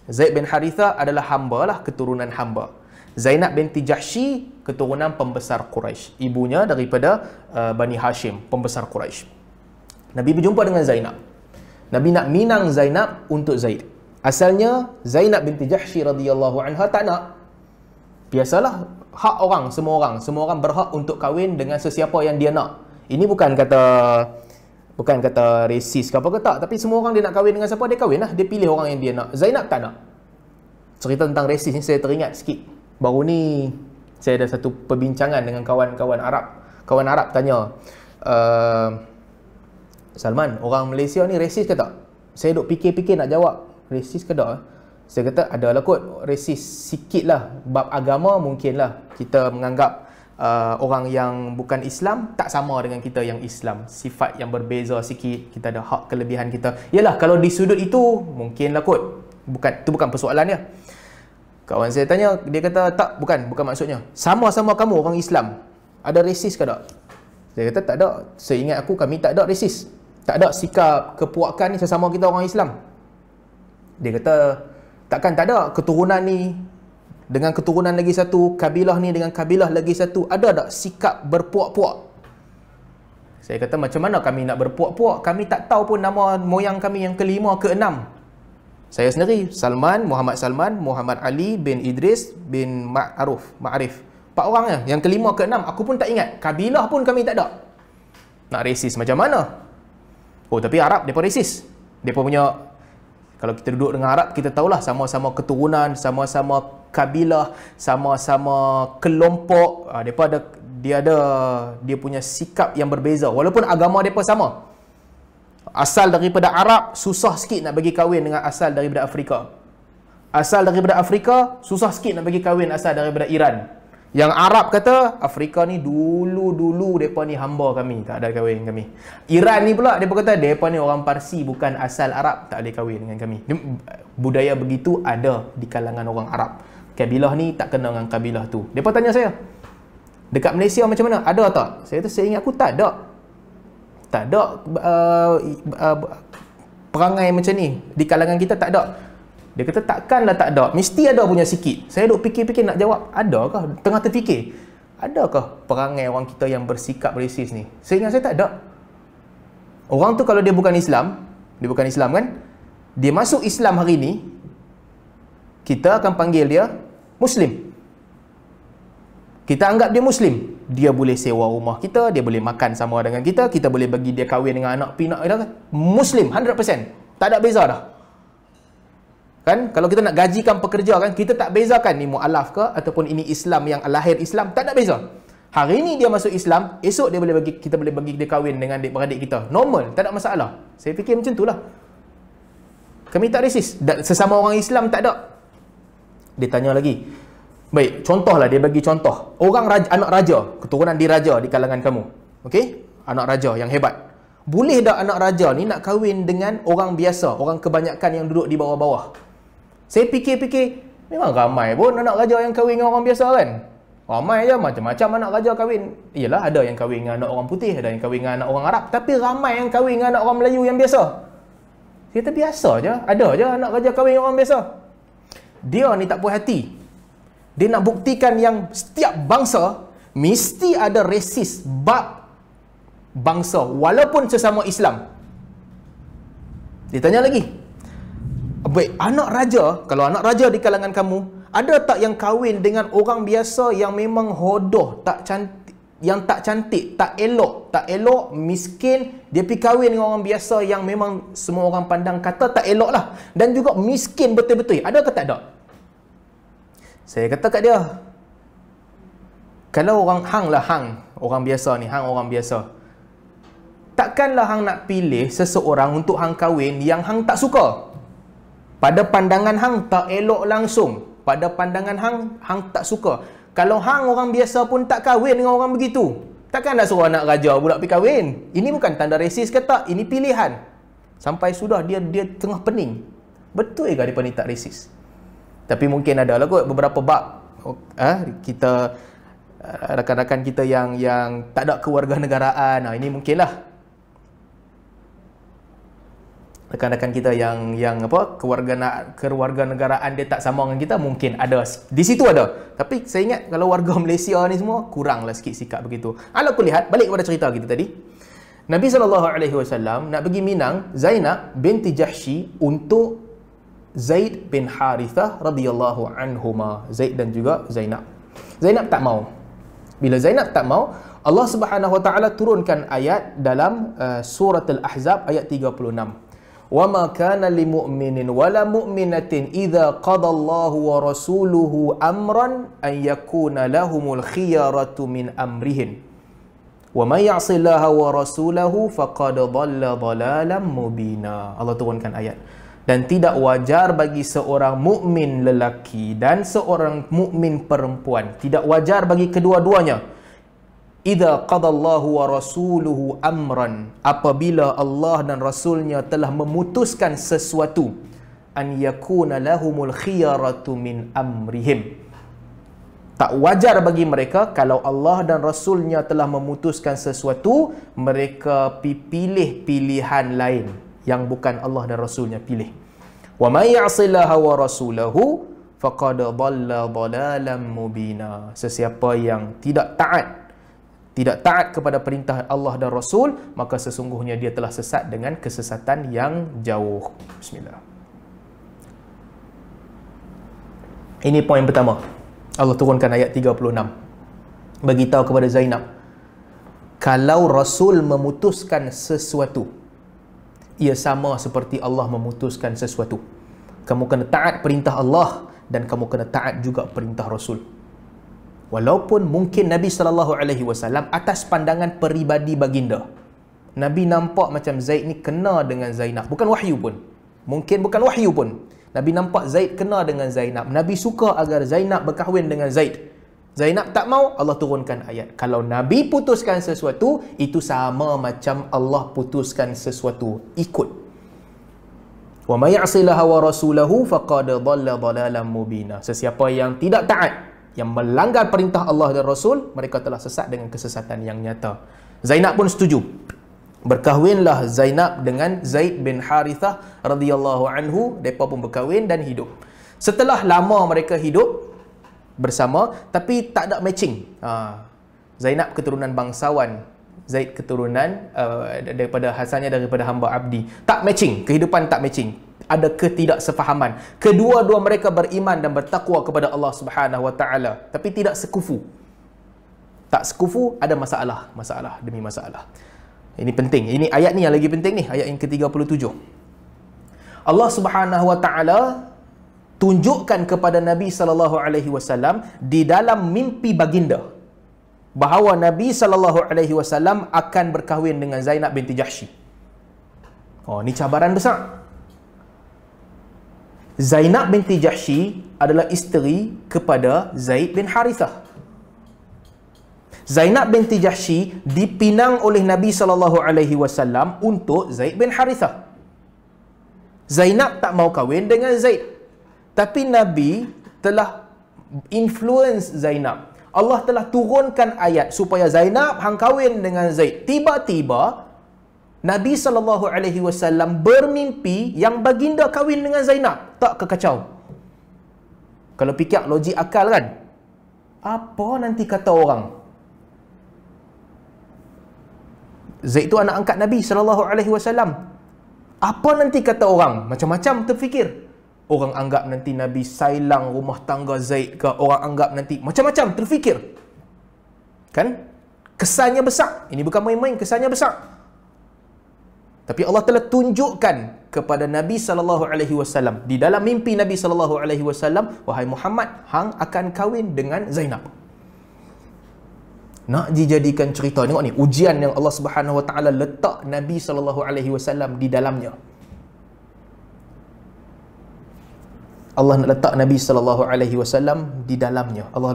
B: Zaid bin Harithah adalah hamba lah, keturunan hamba. Zainab binti Jahsy keturunan pembesar Quraisy. Ibunya daripada Bani Hashim, pembesar Quraisy. Nabi berjumpa dengan Zainab. Nabi nak minang Zainab untuk Zaid. Asalnya Zainab binti Jahsy radhiyallahu anha tak nak. Biasalah hak orang, semua orang berhak untuk kahwin dengan sesiapa yang dia nak. Ini bukan kata resis ke apa ke tak, tapi semua orang dia nak kahwin dengan siapa, dia kahwin lah, dia pilih orang yang dia nak. Zainab tak nak. Cerita tentang resis ni saya teringat sikit. Baru ni saya ada satu perbincangan dengan kawan-kawan Arab. Kawan Arab tanya, Salman, orang Malaysia ni resis ke tak? Saya duk fikir-fikir nak jawab, resis ke tak? Saya kata adalah kot, resis sikit lah. Bab agama mungkin lah kita menganggap orang yang bukan Islam tak sama dengan kita yang Islam, sifat yang berbeza sikit, kita ada hak kelebihan kita. Yalah, kalau di sudut itu mungkin lah kot, itu bukan persoalan dia. Kawan saya tanya, dia kata tak, bukan maksudnya, sama-sama kamu orang Islam, ada resis ke tak? Saya kata tak ada. Seingat aku, kami tak ada resis, tak ada sikap kepuakan ni sesama kita orang Islam. Dia kata takkan tak ada, keturunan ni dengan keturunan lagi satu, kabilah ni dengan kabilah lagi satu, ada tak sikap berpuak-puak? Saya kata macam mana kami nak berpuak-puak? Kami tak tahu pun nama moyang kami yang kelima, keenam. Saya sendiri, Muhammad Salman, Muhammad Ali bin Idris bin Ma'arif. 4 orangnya, yang kelima, keenam, aku pun tak ingat. Kabilah pun kami tak ada. Nak resis macam mana? Oh, tapi Arab mereka resis. Mereka punya, kalau kita duduk dengan Arab, kita tahulah sama-sama keturunan, sama-sama kabilah, sama-sama kelompok. Dia punya sikap yang berbeza. Walaupun agama mereka sama. Asal daripada Arab, susah sikit nak bagi kahwin dengan asal daripada Afrika. Asal daripada Afrika, susah sikit nak bagi kahwin asal daripada Iran. Yang Arab kata, Afrika ni dulu mereka ni hamba kami, tak ada kahwin kami. Iran ni pula, mereka kata, mereka ni orang Parsi, bukan asal Arab, tak boleh kahwin dengan kami. Budaya begitu ada di kalangan orang Arab. Kabilah ni tak kena dengan kabilah tu. Mereka tanya saya, dekat Malaysia macam mana? Ada tak? Saya kata, saya ingat aku tak ada. Tak ada perangai macam ni. Di kalangan kita tak ada. Dia kata takkanlah tak ada. Mesti ada punya sikit. Saya duk fikir-fikir nak jawab. Adakah? Tengah terfikir. Adakah perangai orang kita yang bersikap resis ni? Saya ingat saya tak ada. Orang tu kalau dia bukan Islam kan? Dia masuk Islam hari ni, kita akan panggil dia Muslim. Kita anggap dia Muslim. Dia boleh sewa rumah kita, dia boleh makan sama dengan kita, kita boleh bagi dia kahwin dengan anak pinak kita. Muslim 100%. Tak ada beza dah. Kan? Kalau kita nak gajikan pekerja kan, kita tak bezakan ni mu'alaf ke ataupun ini Islam yang lahir Islam, tak ada beza. Hari ni dia masuk Islam, esok kita boleh bagi dia kahwin dengan adik-beradik kita. Normal, tak ada masalah. Saya fikir macam itulah. Kami tak resis. Sesama orang Islam tak ada. Dia tanya lagi, Baik, contohlah dia bagi contoh. Orang raja, anak raja, keturunan diraja di kalangan kamu. Okey? Anak raja yang hebat. Boleh tak anak raja ni nak kahwin dengan orang biasa, orang kebanyakan yang duduk di bawah-bawah? Saya fikir-fikir, memang ramai pun anak raja yang kahwin dengan orang biasa kan? Ramai je, macam-macam anak raja kahwin. Iyalah, ada yang kahwin dengan anak orang putih, ada yang kahwin dengan anak orang Arab. Tapi ramai yang kahwin dengan anak orang Melayu yang biasa. Kita biasa je, ada je anak raja kahwin dengan orang biasa. Dia ni tak puas hati. Dia nak buktikan yang setiap bangsa mesti ada resis bab bangsa walaupun sesama Islam. Dia tanya lagi, baik, anak raja, kalau anak raja di kalangan kamu, ada tak yang kahwin dengan orang biasa yang memang hodoh, tak cantik, yang tak cantik, tak elok, miskin, dia pergi kahwin dengan orang biasa yang memang semua orang pandang kata tak elok lah, dan juga miskin betul-betul, ada ke tak ada? Saya kata kat dia, kalau orang orang biasa ni, orang biasa, takkanlah hang nak pilih seseorang untuk hang kahwin yang hang tak suka. Pada pandangan hang tak elok langsung, pada pandangan hang tak suka. Kalau hang orang biasa pun tak kahwin dengan orang begitu, takkan nak suruh anak raja pula pergi kahwin. Ini bukan tanda resis ke tak, ini pilihan. Sampai sudah dia tengah pening. Betul ke dia ni tak resis? Tapi mungkin ada lah kot beberapa bab kita rakan-rakan kita yang tak ada kewarganegaraan. Ini mungkinlah rakan-rakan kita yang apa, kewarganegaraan dia tak sama dengan kita, mungkin ada di situ ada. Tapi saya ingat kalau warga Malaysia ni semua kuranglah sikit sikap begitu. Ala kulihat, balik kepada cerita kita tadi. Nabi SAW nak pergi minang Zainab binti Jahsy untuk Zaid bin Harithah radhiyallahu anhuma. Zaid dan juga Zainab. Zainab tak mau. Bila Zainab tak mau, Allah Subhanahu wa taala turunkan ayat dalam surah Al-Ahzab ayat 36. Wa ma kana lil mu'minin wala mu'minatin idza qada Allahu wa rasuluhu amran an yakuna lahumul khiyaratu min amrihim. Wa may ya'sillaha wa rasulahu faqad dhalla dhalalan mubina. Allah turunkan ayat. Dan tidak wajar bagi seorang mukmin lelaki dan seorang mukmin perempuan, tidak wajar bagi kedua-duanya, idza qadallahu wa rasuluhu amran, apabila Allah dan Rasulnya telah memutuskan sesuatu, an yakuna lahumul khiyaratu min amrihim. Tak wajar bagi mereka kalau Allah dan Rasulnya telah memutuskan sesuatu, mereka pilih pilihan lain yang bukan Allah dan Rasulnya pilih. Wa may ya'sillaha wa rasulahu faqad dhalla dhalalan mubina. Sesiapa yang tidak taat kepada perintah Allah dan Rasul, maka sesungguhnya dia telah sesat dengan kesesatan yang jauh. Bismillah. Ini poin pertama. Allah turunkan ayat 36. Bagi tahu kepada Zainab, kalau Rasul memutuskan sesuatu, ia sama seperti Allah memutuskan sesuatu. Kamu kena taat perintah Allah dan kamu kena taat juga perintah Rasul. Walaupun mungkin Nabi SAW atas pandangan peribadi baginda, Nabi nampak macam Zaid ni kena dengan Zainab. Bukan wahyu pun. Mungkin bukan wahyu pun. Nabi nampak Zaid kena dengan Zainab. Nabi suka agar Zainab berkahwin dengan Zaid. Zainab tak mau, Allah turunkan ayat. Kalau Nabi putuskan sesuatu, itu sama macam Allah putuskan sesuatu. Ikut. Wa may ya'sillaha wa rasulahu faqad dhalla dhalalan mubina. Sesiapa yang tidak taat, yang melanggar perintah Allah dan Rasul, mereka telah sesat dengan kesesatan yang nyata. Zainab pun setuju. Berkahwinlah Zainab dengan Zaid bin Harithah radhiyallahu anhu. Mereka pun berkahwin dan hidup. Setelah lama mereka hidup bersama, tapi tak ada matching. Zainab keturunan bangsawan, Zaid keturunan daripada asalnya daripada hamba abdi. Tak matching, kehidupan tak matching. Ada ketidaksefahaman. Kedua-dua mereka beriman dan bertakwa kepada Allah Subhanahu wa taala, tapi tidak sekufu. Tak sekufu, ada masalah demi masalah. Ini penting. Ini ayat ni yang lagi penting ni, ayat yang ke-37. Allah Subhanahu wa taala tunjukkan kepada Nabi SAW di dalam mimpi baginda bahawa Nabi SAW akan berkahwin dengan Zainab binti Jahsy. Ni cabaran besar. Zainab binti Jahsy adalah isteri kepada Zaid bin Harithah. Zainab binti Jahsy dipinang oleh Nabi SAW untuk Zaid bin Harithah. Zainab tak mau kahwin dengan Zaid. Tapi Nabi telah influence Zainab. Allah telah turunkan ayat supaya Zainab hang kahwin dengan Zaid. Tiba-tiba Nabi SAW bermimpi yang baginda kahwin dengan Zainab. Tak kekacau? Kalau fikir logik akal kan? Apa nanti kata orang? Zaid tu anak angkat Nabi SAW. Apa nanti kata orang? Macam-macam terfikir. Orang anggap nanti Nabi sailang rumah tangga Zaid ke? Orang anggap nanti macam-macam terfikir. Kan? Kesannya besar. Ini bukan main-main, kesannya besar. Tapi Allah telah tunjukkan kepada Nabi SAW di dalam mimpi Nabi SAW, wahai Muhammad, hang akan kahwin dengan Zainab. Nak dijadikan cerita, tengok ni ujian yang Allah Subhanahu Wa Taala letak Nabi SAW di dalamnya. Allah nak letak Nabi SAW di dalamnya. Allah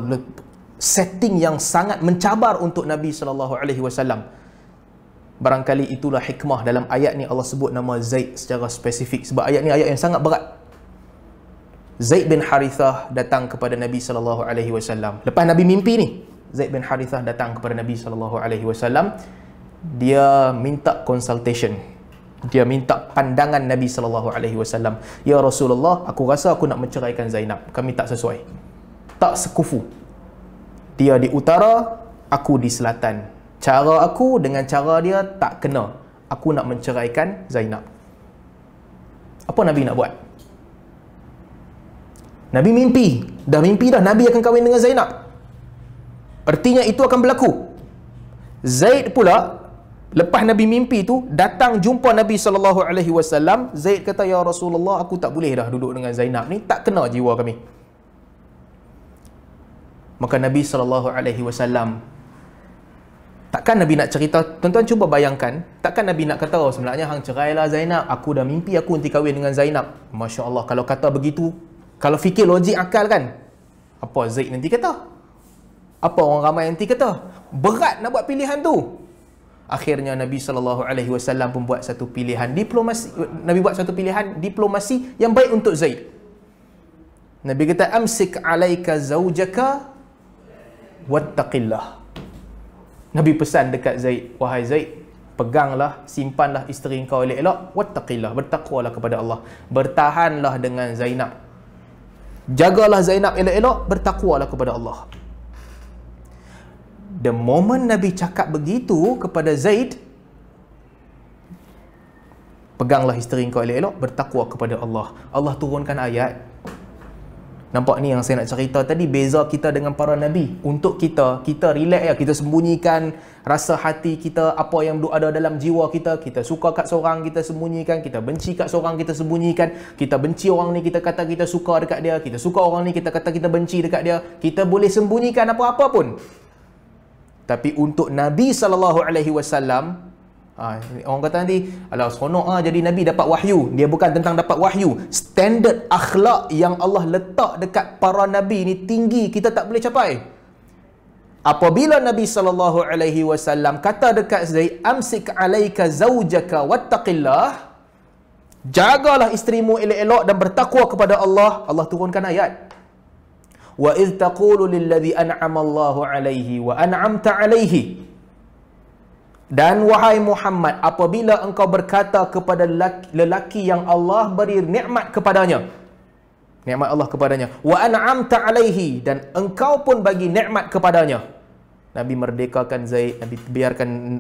B: setting yang sangat mencabar untuk Nabi SAW. Barangkali itulah hikmah dalam ayat ni Allah sebut nama Zaid secara spesifik. Sebab ayat ni ayat yang sangat berat. Zaid bin Harithah datang kepada Nabi SAW. Lepas Nabi mimpi ni, Zaid bin Harithah datang kepada Nabi SAW. Dia minta consultation. Dia minta pandangan Nabi SAW. Ya Rasulullah, aku rasa aku nak menceraikan Zainab. Kami tak sesuai. Tak sekufu. Dia di utara, aku di selatan. Cara aku dengan cara dia tak kena. Aku nak menceraikan Zainab. Apa Nabi nak buat? Nabi mimpi. Dah mimpi dah Nabi akan kahwin dengan Zainab. Artinya itu akan berlaku. Zaid pula, lepas Nabi mimpi tu, datang jumpa Nabi SAW. Zaid kata, ya Rasulullah, aku tak boleh dah duduk dengan Zainab ni. Tak kena jiwa kami. Maka Nabi SAW, takkan Nabi nak cerita, tuan-tuan cuba bayangkan, takkan Nabi nak kata, oh sebenarnya hang cerailah Zainab, aku dah mimpi aku nanti kahwin dengan Zainab. Masya Allah, kalau kata begitu, kalau fikir logik akal kan, apa Zaid nanti kata? Apa orang ramai nanti kata? Berat nak buat pilihan tu. Akhirnya Nabi SAW pun buat satu pilihan diplomasi. Nabi buat satu pilihan diplomasi yang baik untuk Zaid. Nabi kata, amsik alaika zaujaka wattaqillah. Nabi pesan dekat Zaid, wahai Zaid, peganglah, simpanlah isteri kau elok-elok, wattaqillah, bertakwalah kepada Allah. Bertahanlah dengan Zainab. Jagalah Zainab elok-elok, bertakwalah kepada Allah. The moment Nabi cakap begitu kepada Zaid, peganglah isteri kau elok-elok, bertakwa kepada Allah. Allah turunkan ayat. Nampak ni yang saya nak cerita tadi, beza kita dengan para Nabi. Untuk kita relax ya, kita sembunyikan rasa hati kita, apa yang ada dalam jiwa kita. Kita suka kat seorang, kita sembunyikan. Kita benci kat seorang, kita sembunyikan. Kita benci orang ni, kita kata kita suka dekat dia. Kita suka orang ni, kita kata kita benci dekat dia. Kita boleh sembunyikan apa-apa pun. Tapi untuk Nabi SAW, orang kata nanti, alah seronok jadi Nabi dapat wahyu. Dia bukan tentang dapat wahyu. Standard akhlak yang Allah letak dekat para Nabi ni tinggi, kita tak boleh capai. Apabila Nabi SAW kata dekat Zaid, amsik alaika zaujaka wattaqillah, jagalah isterimu elok-elok dan bertakwa kepada Allah. Allah turunkan ayat, wa idh taqulu lilladhi an'ama Allahu alaihi wa an'amta alaihi. Dan wahai Muhammad, apabila engkau berkata kepada lelaki yang Allah beri nikmat kepadanya, nikmat Allah kepadanya, wa an'amta alaihi, dan engkau pun bagi nikmat kepadanya. Nabi merdekakan Zaid,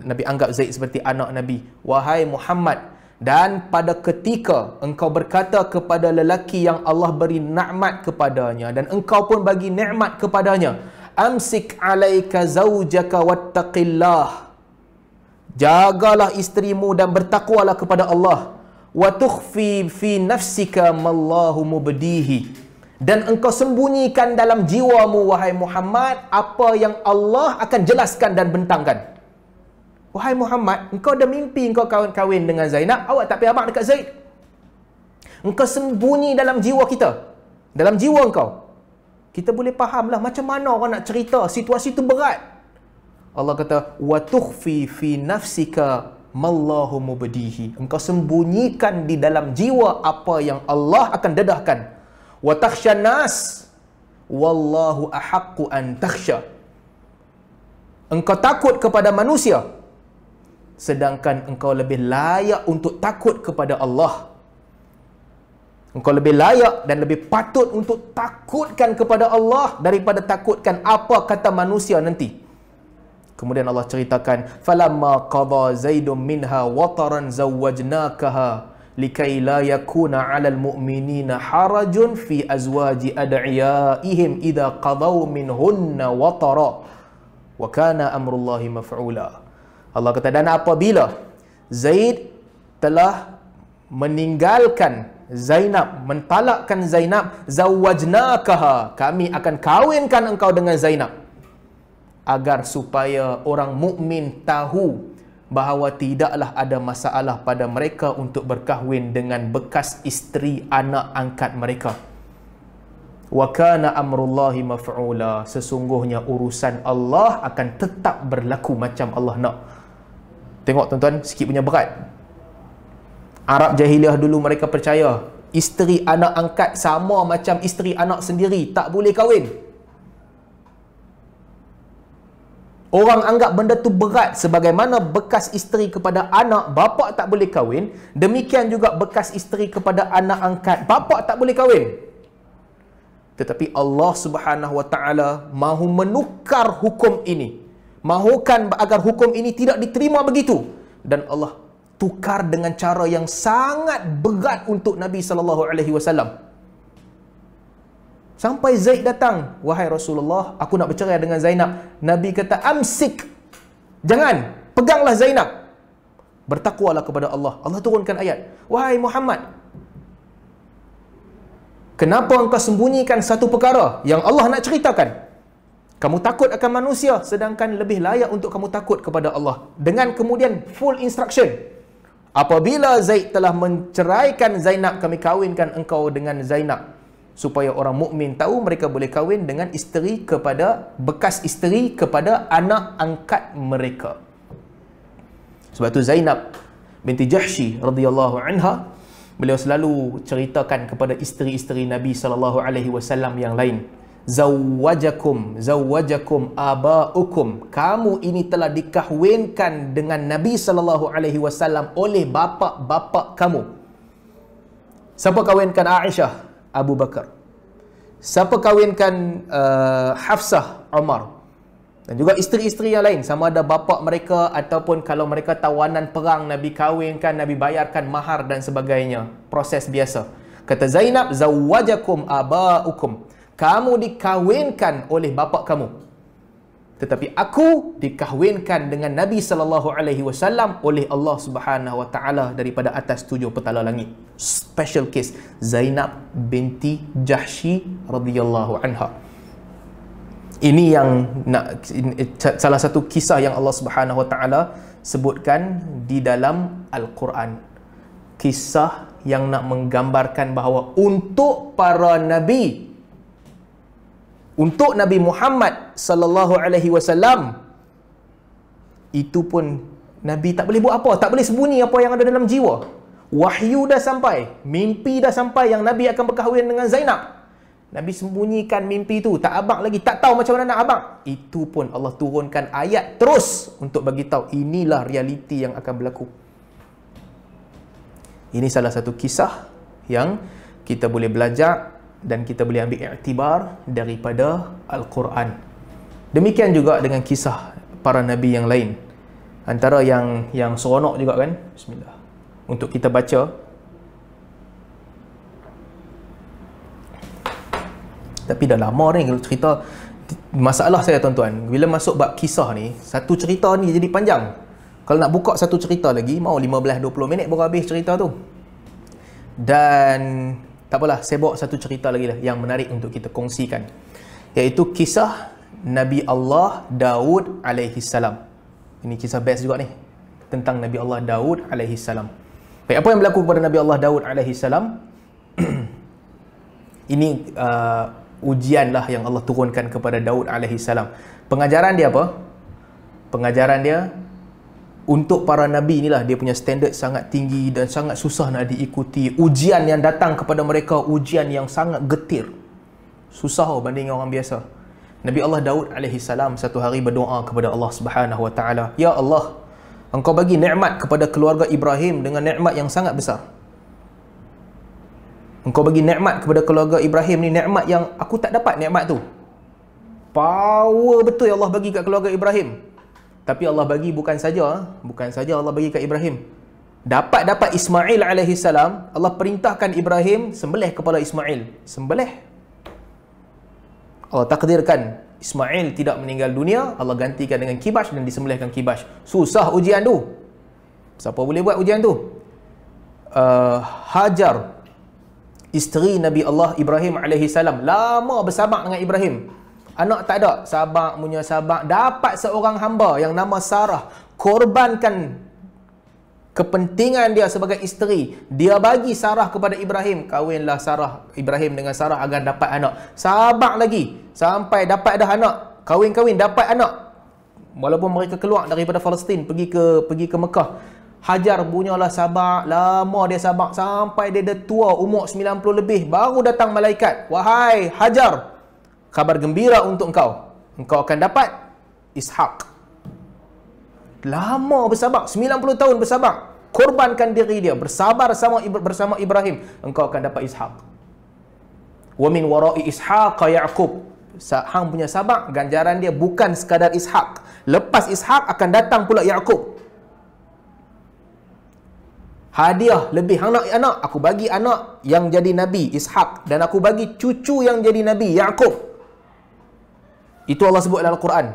B: Nabi anggap Zaid seperti anak Nabi. Wahai Muhammad, dan pada ketika engkau berkata kepada lelaki yang Allah beri nikmat kepadanya dan engkau pun bagi nikmat kepadanya, amsik alaika zaujaka wattaqillah, jagalah isterimu dan bertakwalah kepada Allah. Wa tukhfi fi nafsika mallahu mubdihi, dan engkau sembunyikan dalam jiwamu wahai Muhammad apa yang Allah akan jelaskan dan bentangkan. Wahai Muhammad, engkau dah mimpi engkau kahwin dengan Zainab, awak tak payah abang dekat Zaid. Engkau sembunyi dalam jiwa kita, dalam jiwa engkau. Kita boleh fahamlah macam mana orang nak cerita situasi itu berat. Allah kata, wa tukhfi fi nafsika mallahu mubdihi. Engkau sembunyikan di dalam jiwa apa yang Allah akan dedahkan. Wa takhshan nas wallahu ahaqqu an takhsha. Engkau takut kepada manusia, sedangkan engkau lebih layak untuk takut kepada Allah. Engkau lebih layak dan lebih patut untuk takutkan kepada Allah daripada takutkan apa kata manusia nanti. Kemudian Allah ceritakan, falamma qada zaidun minha wataran zawwajnakaha likai la yakuna 'alal mu'minina harajun fi azwaji ad'iyaihim idza qadaw minhunna watara wa kana amrullahi maf'ula. Allah kata, dan apabila Zaid telah meninggalkan Zainab, mentalakkan Zainab, zawwajnakaha, kami akan kawinkan engkau dengan Zainab, agar supaya orang mukmin tahu bahawa tidaklah ada masalah pada mereka untuk berkahwin dengan bekas isteri anak angkat mereka. Wa kana amrullahi maf'ula, sesungguhnya urusan Allah akan tetap berlaku macam Allah nak. Tengok tuan-tuan, sikit punya berat. Arab jahiliah dulu mereka percaya isteri anak angkat sama macam isteri anak sendiri, tak boleh kahwin. Orang anggap benda tu berat. Sebagaimana bekas isteri kepada anak bapa tak boleh kahwin, demikian juga bekas isteri kepada anak angkat bapa tak boleh kahwin. Tetapi Allah Subhanahu Wa Taala mahu menukar hukum ini, mahukan agar hukum ini tidak diterima begitu, dan Allah tukar dengan cara yang sangat berat untuk Nabi sallallahu alaihi wasallam. Sampai Zaid datang, wahai Rasulullah, aku nak bercerai dengan Zainab. Nabi kata, amsik, jangan, peganglah Zainab, bertakwalah kepada Allah. Allah turunkan ayat, wahai Muhammad, kenapa engkau sembunyikan satu perkara yang Allah nak ceritakan? Kamu takut akan manusia, sedangkan lebih layak untuk kamu takut kepada Allah. Dengan kemudian full instruction, apabila Zaid telah menceraikan Zainab, kami kahwinkan engkau dengan Zainab, supaya orang mukmin tahu mereka boleh kahwin dengan isteri kepada bekas isteri kepada anak angkat mereka. Sebab tu Zainab binti Jahsy radhiyallahu anha, beliau selalu ceritakan kepada isteri-isteri Nabi sallallahu alaihi wasallam yang lain, zawwajakum abaukum, kamu ini telah dikahwinkan dengan Nabi sallallahu alaihi wasallam oleh bapa-bapa kamu. Siapa kahwinkan Aisyah? Abu Bakar. Siapa kahwinkan Hafsah? Umar. Dan juga isteri-isteri yang lain, sama ada bapa mereka ataupun kalau mereka tawanan perang, Nabi kahwinkan, Nabi bayarkan mahar dan sebagainya. Proses biasa. Kata Zainab, zawwajakum abaukum, kamu dikahwinkan oleh bapa kamu. Tetapi aku dikahwinkan dengan Nabi sallallahu alaihi wasallam oleh Allah Subhanahu wa taala daripada atas 7 petala langit. Special case Zainab binti Jahsy radhiyallahu anha. Ini yang salah satu kisah yang Allah Subhanahu wa taala sebutkan di dalam Al-Quran. Kisah yang nak menggambarkan bahawa untuk para nabi, untuk Nabi Muhammad sallallahu alaihi wasallam, itu pun Nabi tak boleh buat apa, tak boleh sembunyi apa yang ada dalam jiwa. Wahyu dah sampai, mimpi dah sampai yang Nabi akan berkahwin dengan Zainab. Nabi sembunyikan mimpi itu, tak abang lagi, tak tahu macam mana nak abang. Itu pun Allah turunkan ayat terus untuk bagi tahu inilah realiti yang akan berlaku. Ini salah satu kisah yang kita boleh belajar dan kita boleh ambil iktibar daripada Al-Quran. Demikian juga dengan kisah para nabi yang lain. Antara yang seronok juga kan, bismillah, untuk kita baca. Tapi dah lama ni kalau cerita. Masalah saya tuan-tuan, bila masuk bab kisah ni, satu cerita ni jadi panjang. Kalau nak buka satu cerita lagi, mau 15-20 minit baru habis cerita tu. Dan tak apalah, saya bawa satu cerita lagi lah yang menarik untuk kita kongsikan, iaitu kisah Nabi Allah Daud alaihi salam. Ini kisah best juga ni, tentang Nabi Allah Daud alaihi salam. Baik, apa yang berlaku kepada Nabi Allah Daud alaihi salam? Ini ujian lah yang Allah turunkan kepada Daud alaihi salam. Pengajaran dia apa? Pengajaran dia untuk para nabi inilah, dia punya standard sangat tinggi dan sangat susah nak diikuti. Ujian yang datang kepada mereka, ujian yang sangat getir. Susah banding orang biasa. Nabi Allah Daud alaihi salam satu hari berdoa kepada Allah Subhanahu wa taala, "Ya Allah, Engkau bagi nikmat kepada keluarga Ibrahim dengan nikmat yang sangat besar. Engkau bagi nikmat kepada keluarga Ibrahim ni nikmat yang aku tak dapat nikmat tu. Power betul ya Allah bagi kat keluarga Ibrahim. Tapi Allah bagi bukan saja Allah bagi kat Ibrahim. Dapat Ismail alaihi salam, Allah perintahkan Ibrahim sembelih kepala Ismail. Sembelih. Allah takdirkan Ismail tidak meninggal dunia, Allah gantikan dengan kibash dan disembelihkan kibash. Susah ujian tu. Siapa boleh buat ujian tu? Hajar, isteri Nabi Allah Ibrahim alaihi salam, lama bersabar dengan Ibrahim. Anak tak ada, sabar punya sabar. Dapat seorang hamba yang nama Sarah, korbankan kepentingan dia sebagai isteri. Dia bagi Sarah kepada Ibrahim. Kahwinlah Ibrahim dengan Sarah agar dapat anak. Sabar lagi sampai dapat dah anak. Kahwin dapat anak. Walaupun mereka keluar daripada Palestin pergi ke Mekah. Hajar punyalah sabar, lama dia sabar sampai dia dah tua, umur 90 lebih, baru datang malaikat. "Wahai Hajar, kabar gembira untuk engkau. Engkau akan dapat Ishak." Lama bersabar, 90 tahun bersabar. Korbankan diri dia, bersabar bersama Ibrahim. Engkau akan dapat Ishak. Wa min wara'i Ishaq Ya'qub. Hang punya sabar, ganjaran dia bukan sekadar Ishak. Lepas Ishak akan datang pula Ya'qub. Hadiah lebih, hang nak anak, aku bagi anak yang jadi Nabi Ishak, dan aku bagi cucu yang jadi Nabi Ya'qub. Itu Allah sebut dalam Al-Quran.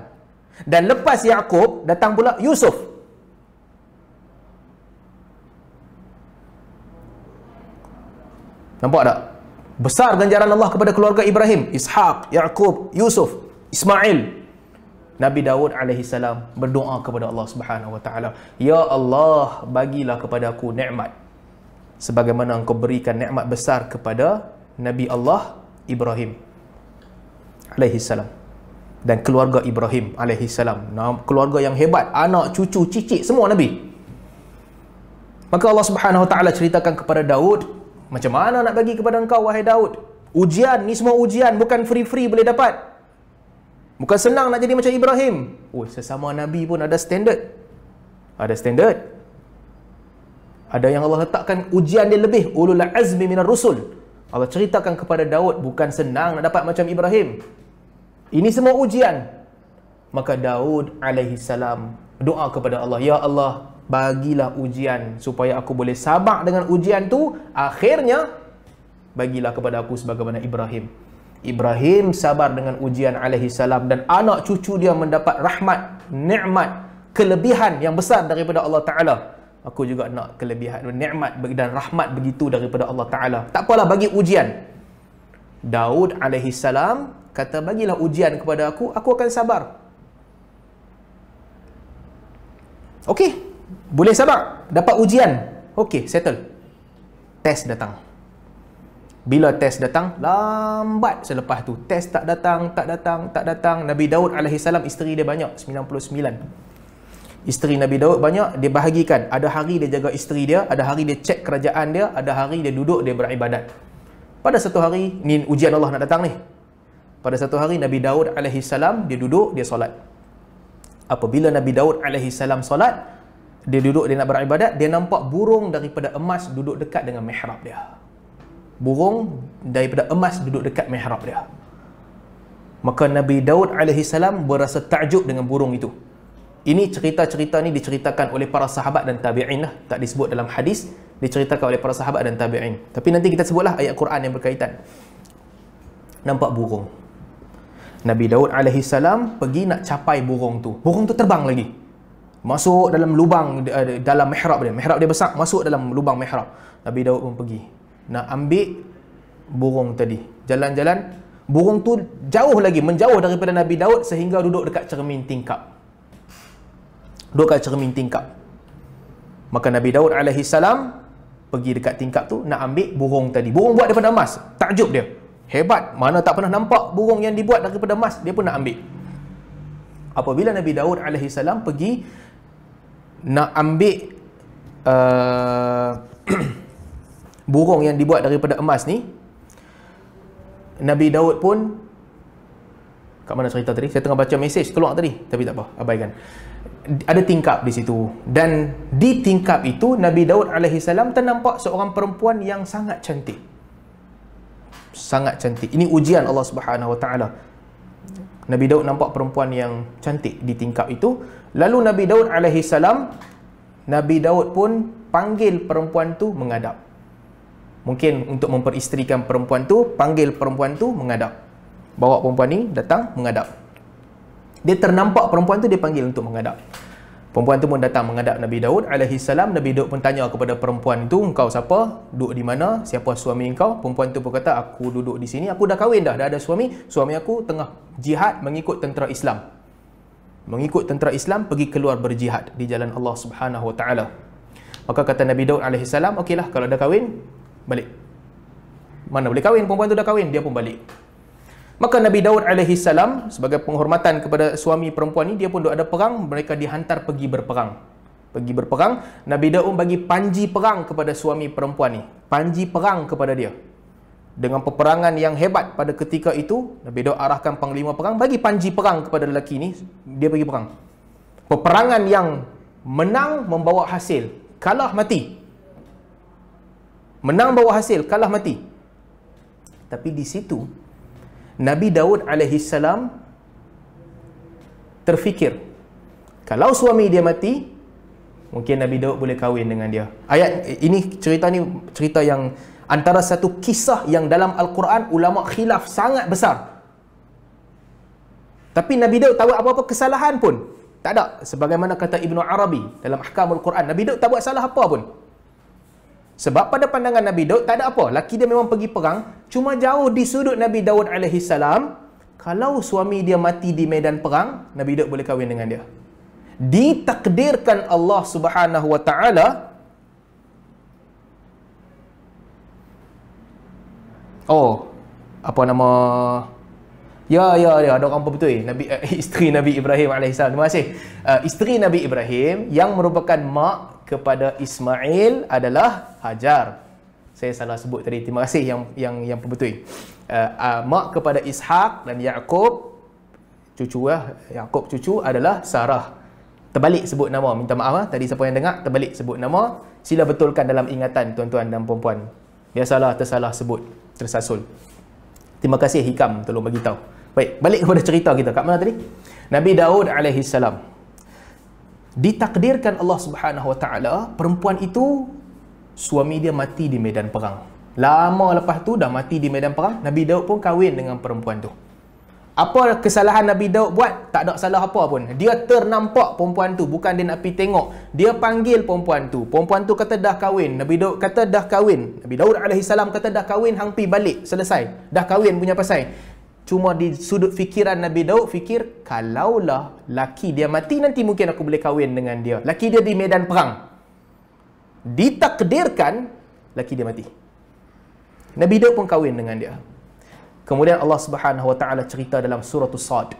B: Dan lepas Ya'qub datang pula Yusuf. Nampak tak? Besar ganjaran Allah kepada keluarga Ibrahim. Ishak, Ya'qub, Yusuf, Ismail. Nabi Daud alaihi salam berdoa kepada Allah Subhanahu wa taala, "Ya Allah, bagilah kepada aku nikmat sebagaimana Engkau berikan nikmat besar kepada Nabi Allah Ibrahim alaihi salam dan keluarga Ibrahim alaihi salam. Keluarga yang hebat, anak, cucu, cicit, semua Nabi." Maka Allah Subhanahu wa taala ceritakan kepada Daud, "Macam mana nak bagi kepada engkau wahai Daud? Ujian ni semua ujian, bukan free-free boleh dapat. Bukan senang nak jadi macam Ibrahim." Sesama Nabi pun ada standard. Ada standard. Ada yang Allah letakkan ujian dia lebih. Ulul azmi minar rusul. Allah ceritakan kepada Daud, bukan senang nak dapat macam Ibrahim. Ini semua ujian. Maka Daud alaihi salam doa kepada Allah, "Ya Allah, bagilah ujian supaya aku boleh sabar dengan ujian tu. Akhirnya bagilah kepada aku sebagaimana Ibrahim." Ibrahim sabar dengan ujian alaihi salam, dan anak cucu dia mendapat rahmat, nikmat, kelebihan yang besar daripada Allah Ta'ala. Aku juga nak kelebihan, nikmat dan rahmat begitu daripada Allah Ta'ala. Tak apalah, bagi ujian. Daud alaihi salam kata, "Bagilah ujian kepada aku akan sabar." Okey, boleh sabar, dapat ujian. Okey, settle. Test datang. Bila test datang, lambat selepas tu. Test tak datang. Nabi Daud alaihi salam, isteri dia banyak, 99. Isteri Nabi Daud banyak, dia bahagikan. Ada hari dia jaga isteri dia, ada hari dia cek kerajaan dia, ada hari dia duduk, dia beribadat. Pada satu hari, ni ujian Allah nak datang ni. Pada satu hari, Nabi Daud alaihi salam, dia duduk, dia solat. Apabila Nabi Daud alaihi salam solat, dia duduk, dia nak beribadat, dia nampak burung daripada emas duduk dekat dengan mihrab dia. Burung daripada emas duduk dekat mihrab dia. Maka Nabi Daud alaihi salam berasa takjub dengan burung itu. Ini cerita-cerita ni diceritakan oleh para sahabat dan tabi'in lah. Tak disebut dalam hadis, diceritakan oleh para sahabat dan tabi'in. Tapi nanti kita sebutlah ayat Quran yang berkaitan. Nampak burung. Nabi Daud alaihi salam pergi nak capai burung tu. Burung tu terbang lagi. Masuk dalam lubang dalam mihrab dia. Mihrab dia besar, masuk dalam lubang mihrab. Nabi Daud pun pergi nak ambil burung tadi. Jalan-jalan, burung tu jauh lagi, menjauh daripada Nabi Daud sehingga duduk dekat cermin tingkap. Duduk dekat cermin tingkap. Maka Nabi Daud alaihi salam pergi dekat tingkap tu nak ambil burung tadi. Burung buat daripada emas. Takjub dia. Hebat, mana tak pernah nampak burung yang dibuat daripada emas, dia pun nak ambil. Apabila Nabi Daud alaihi salam pergi nak ambil burung yang dibuat daripada emas ni, Nabi Daud pun, kat mana cerita tadi? Saya tengah baca mesej keluar tadi, tapi tak apa, abaikan. Ada tingkap di situ, dan di tingkap itu Nabi Daud alaihi salam ternampak seorang perempuan yang sangat cantik. Sangat cantik. Ini ujian Allah Subhanahu Wa Taala. Nabi Daud nampak perempuan yang cantik di tingkap itu. Lalu Nabi Daud alaihi salam, Nabi Daud pun panggil perempuan tu menghadap. Mungkin untuk memperisterikan perempuan tu, panggil perempuan tu menghadap. Bawa perempuan ni datang menghadap. Dia ternampak perempuan tu, dia panggil untuk menghadap. Perempuan tu pun datang menghadap Nabi Daud alaihi salam. Nabi Daud pun tanya kepada perempuan itu, engkau siapa? Duduk di mana? Siapa suami engkau? Perempuan tu pun kata, aku duduk di sini, aku dah kahwin dah ada suami. Suami aku tengah jihad mengikut tentera Islam. Mengikut tentera Islam, pergi keluar berjihad di jalan Allah Subhanahu Wa Taala. Maka kata Nabi Daud alaihi salam, okeylah, kalau dah kahwin, balik. Mana boleh kahwin? Perempuan tu dah kahwin, dia pun balik. Maka Nabi Daud alaihi salam, sebagai penghormatan kepada suami perempuan ni, dia pun ada perang, mereka dihantar pergi berperang. Pergi berperang, Nabi Daud bagi panji perang kepada suami perempuan ni. Panji perang kepada dia. Dengan peperangan yang hebat pada ketika itu, Nabi Daud arahkan panglima perang, bagi panji perang kepada lelaki ni, dia pergi perang. Peperangan yang menang membawa hasil, kalah mati. Menang bawa hasil, kalah mati. Tapi di situ Nabi Daud alaihi salam terfikir, kalau suami dia mati, mungkin Nabi Daud boleh kahwin dengan dia. Ayat ini, cerita ni cerita yang antara satu kisah yang dalam Al-Quran ulama khilaf sangat besar. Tapi Nabi Daud tak buat apa-apa kesalahan pun. Tak ada. Sebagaimana kata Ibnu Arabi dalam Ahkamul Quran, Nabi Daud tak buat salah apa pun. Sebab pada pandangan Nabi Daud tak ada apa. Laki dia memang pergi perang, cuma jauh di sudut Nabi Daud alaihi salam, kalau suami dia mati di medan perang, Nabi Daud boleh kahwin dengan dia. Ditakdirkan Allah Subhanahu Wa Taala. Oh, apa nama? Ya, ada orang apa betul? Nabi isteri Nabi Ibrahim alaihissalam. Terima kasih. Isteri Nabi Ibrahim yang merupakan mak kepada Ismail adalah Hajar. Saya salah sebut tadi. Terima kasih yang betul. Mak kepada Ishak dan Yaqub, cucu Yaqub cucu adalah Sarah. Terbalik sebut nama. Minta maaf tadi siapa yang dengar terbalik sebut nama. Sila betulkan dalam ingatan tuan-tuan dan puan-puan. Biasalah tersalah sebut, tersasul. Terima kasih Hikam tolong bagi tahu. Baik, balik kepada cerita kita. Kat mana tadi? Nabi Daud alaihi salam. Ditakdirkan Allah Subhanahu Wa Taala, perempuan itu suami dia mati di medan perang. Lama lepas tu dah mati di medan perang, Nabi Daud pun kahwin dengan perempuan tu. Apa kesalahan Nabi Daud buat? Tak ada salah apa pun. Dia ternampak perempuan tu, bukan dia nak pergi tengok. Dia panggil perempuan tu. Perempuan tu kata dah kahwin. Nabi Daud kata dah kahwin. Nabi Daud alaihi salam kata dah kahwin, hang pi balik, selesai. Dah kahwin punya pasal. Cuma di sudut fikiran Nabi Daud fikir, kalaulah laki dia mati nanti mungkin aku boleh kahwin dengan dia. Laki dia di medan perang. Ditakdirkan laki dia mati. Nabi Daud pun kahwin dengan dia. Kemudian Allah Subhanahu Wa Taala cerita dalam surah As-Sad.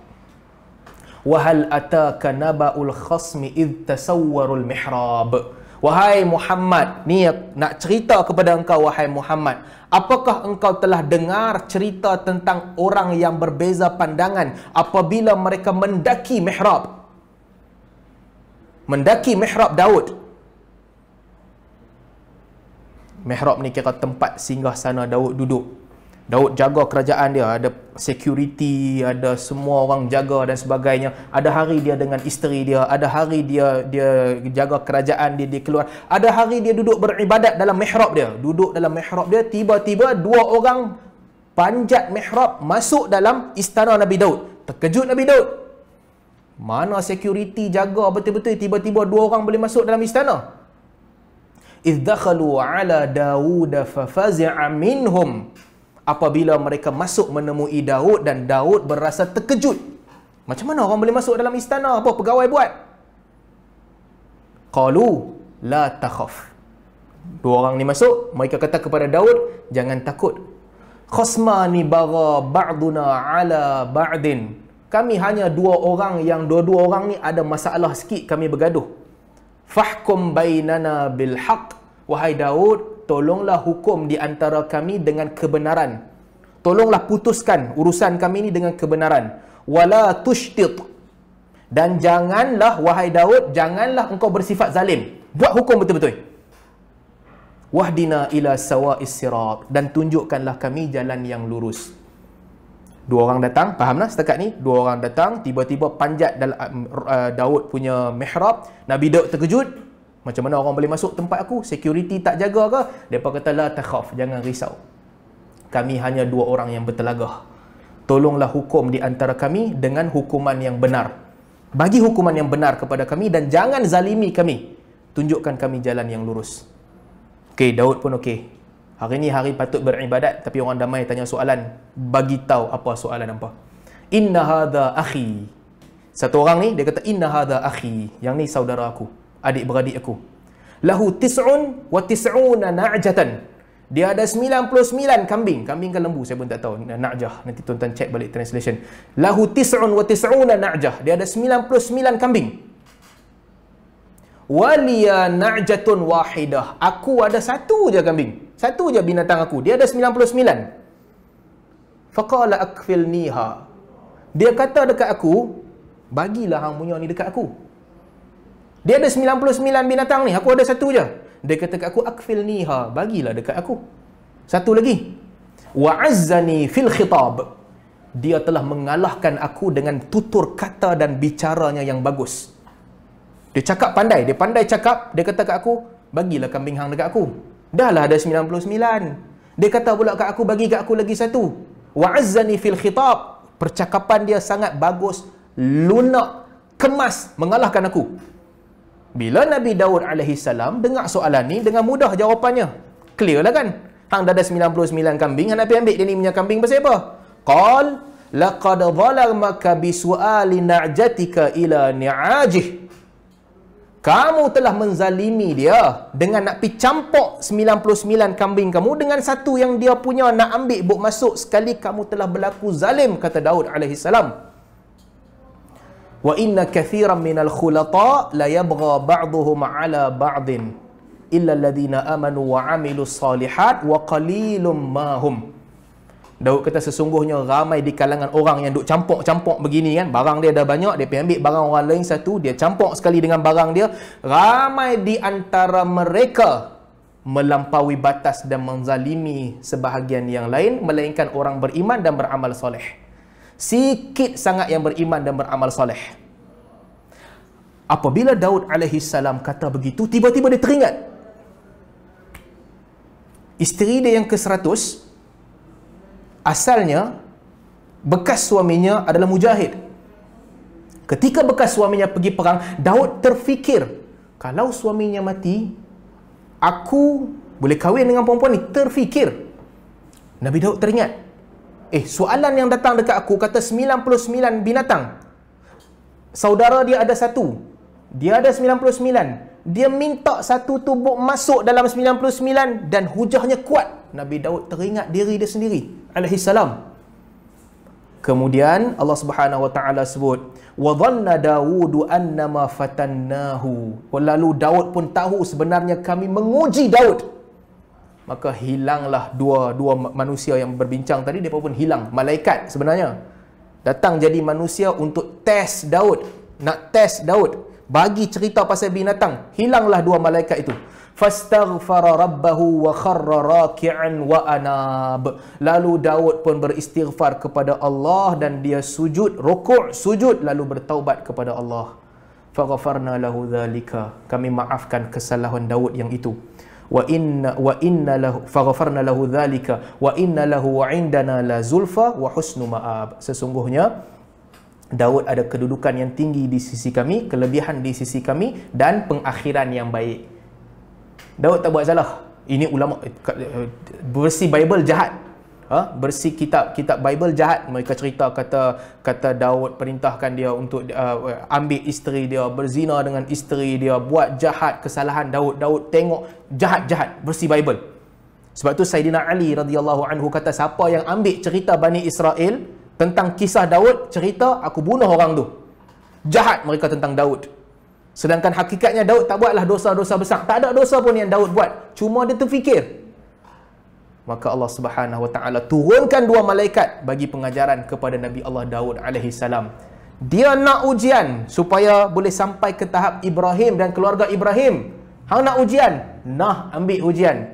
B: Wa hal ataka naba'ul khasmi id tasawwarul mihrab. Wahai Muhammad, ni nak cerita kepada engkau wahai Muhammad, apakah engkau telah dengar cerita tentang orang yang berbeza pandangan apabila mereka mendaki mihrab? Mendaki mihrab Daud. Mihrab ni kira tempat singgah sana Daud duduk. Daud jaga kerajaan dia, ada security, ada semua orang jaga dan sebagainya. Ada hari dia dengan isteri dia, ada hari dia jaga kerajaan dia keluar. Ada hari dia duduk beribadat dalam mihrab dia. Duduk dalam mihrab dia, tiba-tiba dua orang panjat mihrab masuk dalam istana Nabi Daud. Terkejut Nabi Daud. Mana security jaga betul-betul, tiba-tiba dua orang boleh masuk dalam istana. إِذْ دَخَلُوا عَلَى دَاوُودَ فَفَزِعَ مِنْهُمْ. Apabila mereka masuk menemui Daud dan Daud berasa terkejut. Macam mana orang boleh masuk dalam istana? Apa pegawai buat? Qalu la takhaf. Dua orang ni masuk, mereka kata kepada Daud, jangan takut. Khasmani bagha ba'duna ala ba'din. Kami hanya dua orang yang dua-dua orang ni ada masalah sikit, kami bergaduh. Fahkum bainana bil haqq. Wahai Daud, tolonglah hukum di antara kami dengan kebenaran. Tolonglah putuskan urusan kami ni dengan kebenaran. Wala tushtit. Dan janganlah, wahai Daud, janganlah engkau bersifat zalim. Buat hukum betul-betul. Wahdina ila sawa'is sirat. Dan tunjukkanlah kami jalan yang lurus. Dua orang datang, fahamlah setakat ni? Dua orang datang, tiba-tiba panjat dalam Daud punya mihrab. Nabi Daud terkejut. Macam mana orang boleh masuk tempat aku? Security tak jaga ke? Mereka kata, la takhaf, jangan risau. Kami hanya dua orang yang bertelagah. Tolonglah hukum di antara kami dengan hukuman yang benar. Bagi hukuman yang benar kepada kami dan jangan zalimi kami. Tunjukkan kami jalan yang lurus. Okey, Daud pun okey. Hari ni hari patut beribadat, tapi orang damai tanya soalan. Bagi tahu apa soalan apa. Inna hadha akhi. Satu orang ni dia kata inna hadha akhi. Yang ni saudara aku, adik-beradik aku. Lahu tis'un wa tis'una na'jatan. Dia ada 99 kambing. Kambing kan lembu, saya pun tak tahu. Na'jah, nanti tuan-tuan cek balik translation. Lahu tis'un wa tis'una na'jah. Dia ada 99 kambing. Waliya na'jatun wahidah. Aku ada satu je kambing. Satu je binatang aku. Dia ada 99. Faqala akfilniha. Dia kata dekat aku, bagilah hang punya ni dekat aku. Dia ada 99 binatang ni, aku ada satu je. Dia kata dekat aku, akfilniha, bagilah dekat aku. Satu lagi. Wa'azzani fil khitab. Dia telah mengalahkan aku dengan tutur kata dan bicaranya yang bagus. Dia cakap pandai, dia pandai cakap. Dia kata kat aku, bagilah kambing hang dekat aku. Dah lah ada 99. Dia kata pula kat aku, bagi kat aku lagi satu. Wa'azzani fil khitab. Percakapan dia sangat bagus, lunak, kemas, mengalahkan aku. Bila Nabi Daud AS dengar soalan ni, dengan mudah jawapannya. Clear lah kan? Hang dah ada 99 kambing, hang nak pergi ambil dia ni punya kambing pasal apa? Qal, laqad zalamaka bisu'ali na'jatika ila ni'ajih. Kamu telah menzalimi dia dengan nak pergi campur 99 kambing kamu dengan satu yang dia punya nak ambil buk masuk sekali. Kamu telah berlaku zalim, kata Daud AS. Wa inna kathiran minal khulata la yabgha ba'duhum ala ba'din illa alladhina amanu wa amilus salihat wa qalilum ma hum. Daud kata sesungguhnya ramai di kalangan orang yang duk campur-campur begini kan. Barang dia dah banyak, dia pergi ambil barang orang lain satu, dia campur sekali dengan barang dia. Ramai di antara mereka melampaui batas dan menzalimi sebahagian yang lain, melainkan orang beriman dan beramal soleh. Sikit sangat yang beriman dan beramal soleh. Apabila Daud AS kata begitu, tiba-tiba dia teringat isteri dia yang ke-100 asalnya bekas suaminya adalah mujahid. Ketika bekas suaminya pergi perang, Daud terfikir, kalau suaminya mati, aku boleh kahwin dengan perempuan ni. Terfikir. Nabi Daud teringat, soalan yang datang dekat aku kata 99 binatang. Saudara dia ada satu. Dia ada 99. Dia minta satu tubuh masuk dalam 99 dan hujahnya kuat. Nabi Daud teringat diri dia sendiri alaihissalam. Kemudian Allah Subhanahu wa taala sebut, wa dhanna Dawud annama fatannahu. Lalu Daud pun tahu sebenarnya kami menguji Daud. Maka hilanglah dua manusia yang berbincang tadi, mereka pun hilang. Malaikat sebenarnya datang jadi manusia untuk test Daud, nak test Daud, bagi cerita pasal binatang. Hilanglah dua malaikat itu. Fastaghfara rabbahu wa kharra raki'an wa anab. Lalu Daud pun beristighfar kepada Allah dan dia sujud, rukuk, sujud, lalu bertaubat kepada Allah. Faghfarna lahu dhalika. Kami maafkan kesalahan Daud yang itu. Wa inna lahu faghfarna lahu dhalika wa inna lahu 'indana la zulfa wa husnu ma'ab. Sesungguhnya Daud ada kedudukan yang tinggi di sisi kami, kelebihan di sisi kami dan pengakhiran yang baik. Daud tak buat salah. Ini ulama versi Bible jahat. bersih kitab Bible jahat. Mereka cerita kata Daud perintahkan dia untuk ambil isteri dia, berzina dengan isteri dia, buat jahat, kesalahan Daud tengok jahat-jahat, bersih Bible. Sebab tu Sayyidina Ali radhiyallahu anhu kata, siapa yang ambil cerita Bani Israel tentang kisah Daud, cerita, aku bunuh orang tu. Jahat mereka tentang Daud. Sedangkan hakikatnya Daud tak buatlah dosa-dosa besar. Tak ada dosa pun yang Daud buat. Cuma dia terfikir. Maka Allah Subhanahu Wa Taala turunkan 2 malaikat bagi pengajaran kepada Nabi Allah Daud alaihi salam. Dia nak ujian supaya boleh sampai ke tahap Ibrahim dan keluarga Ibrahim. Hang nak ujian? Nah, ambil ujian.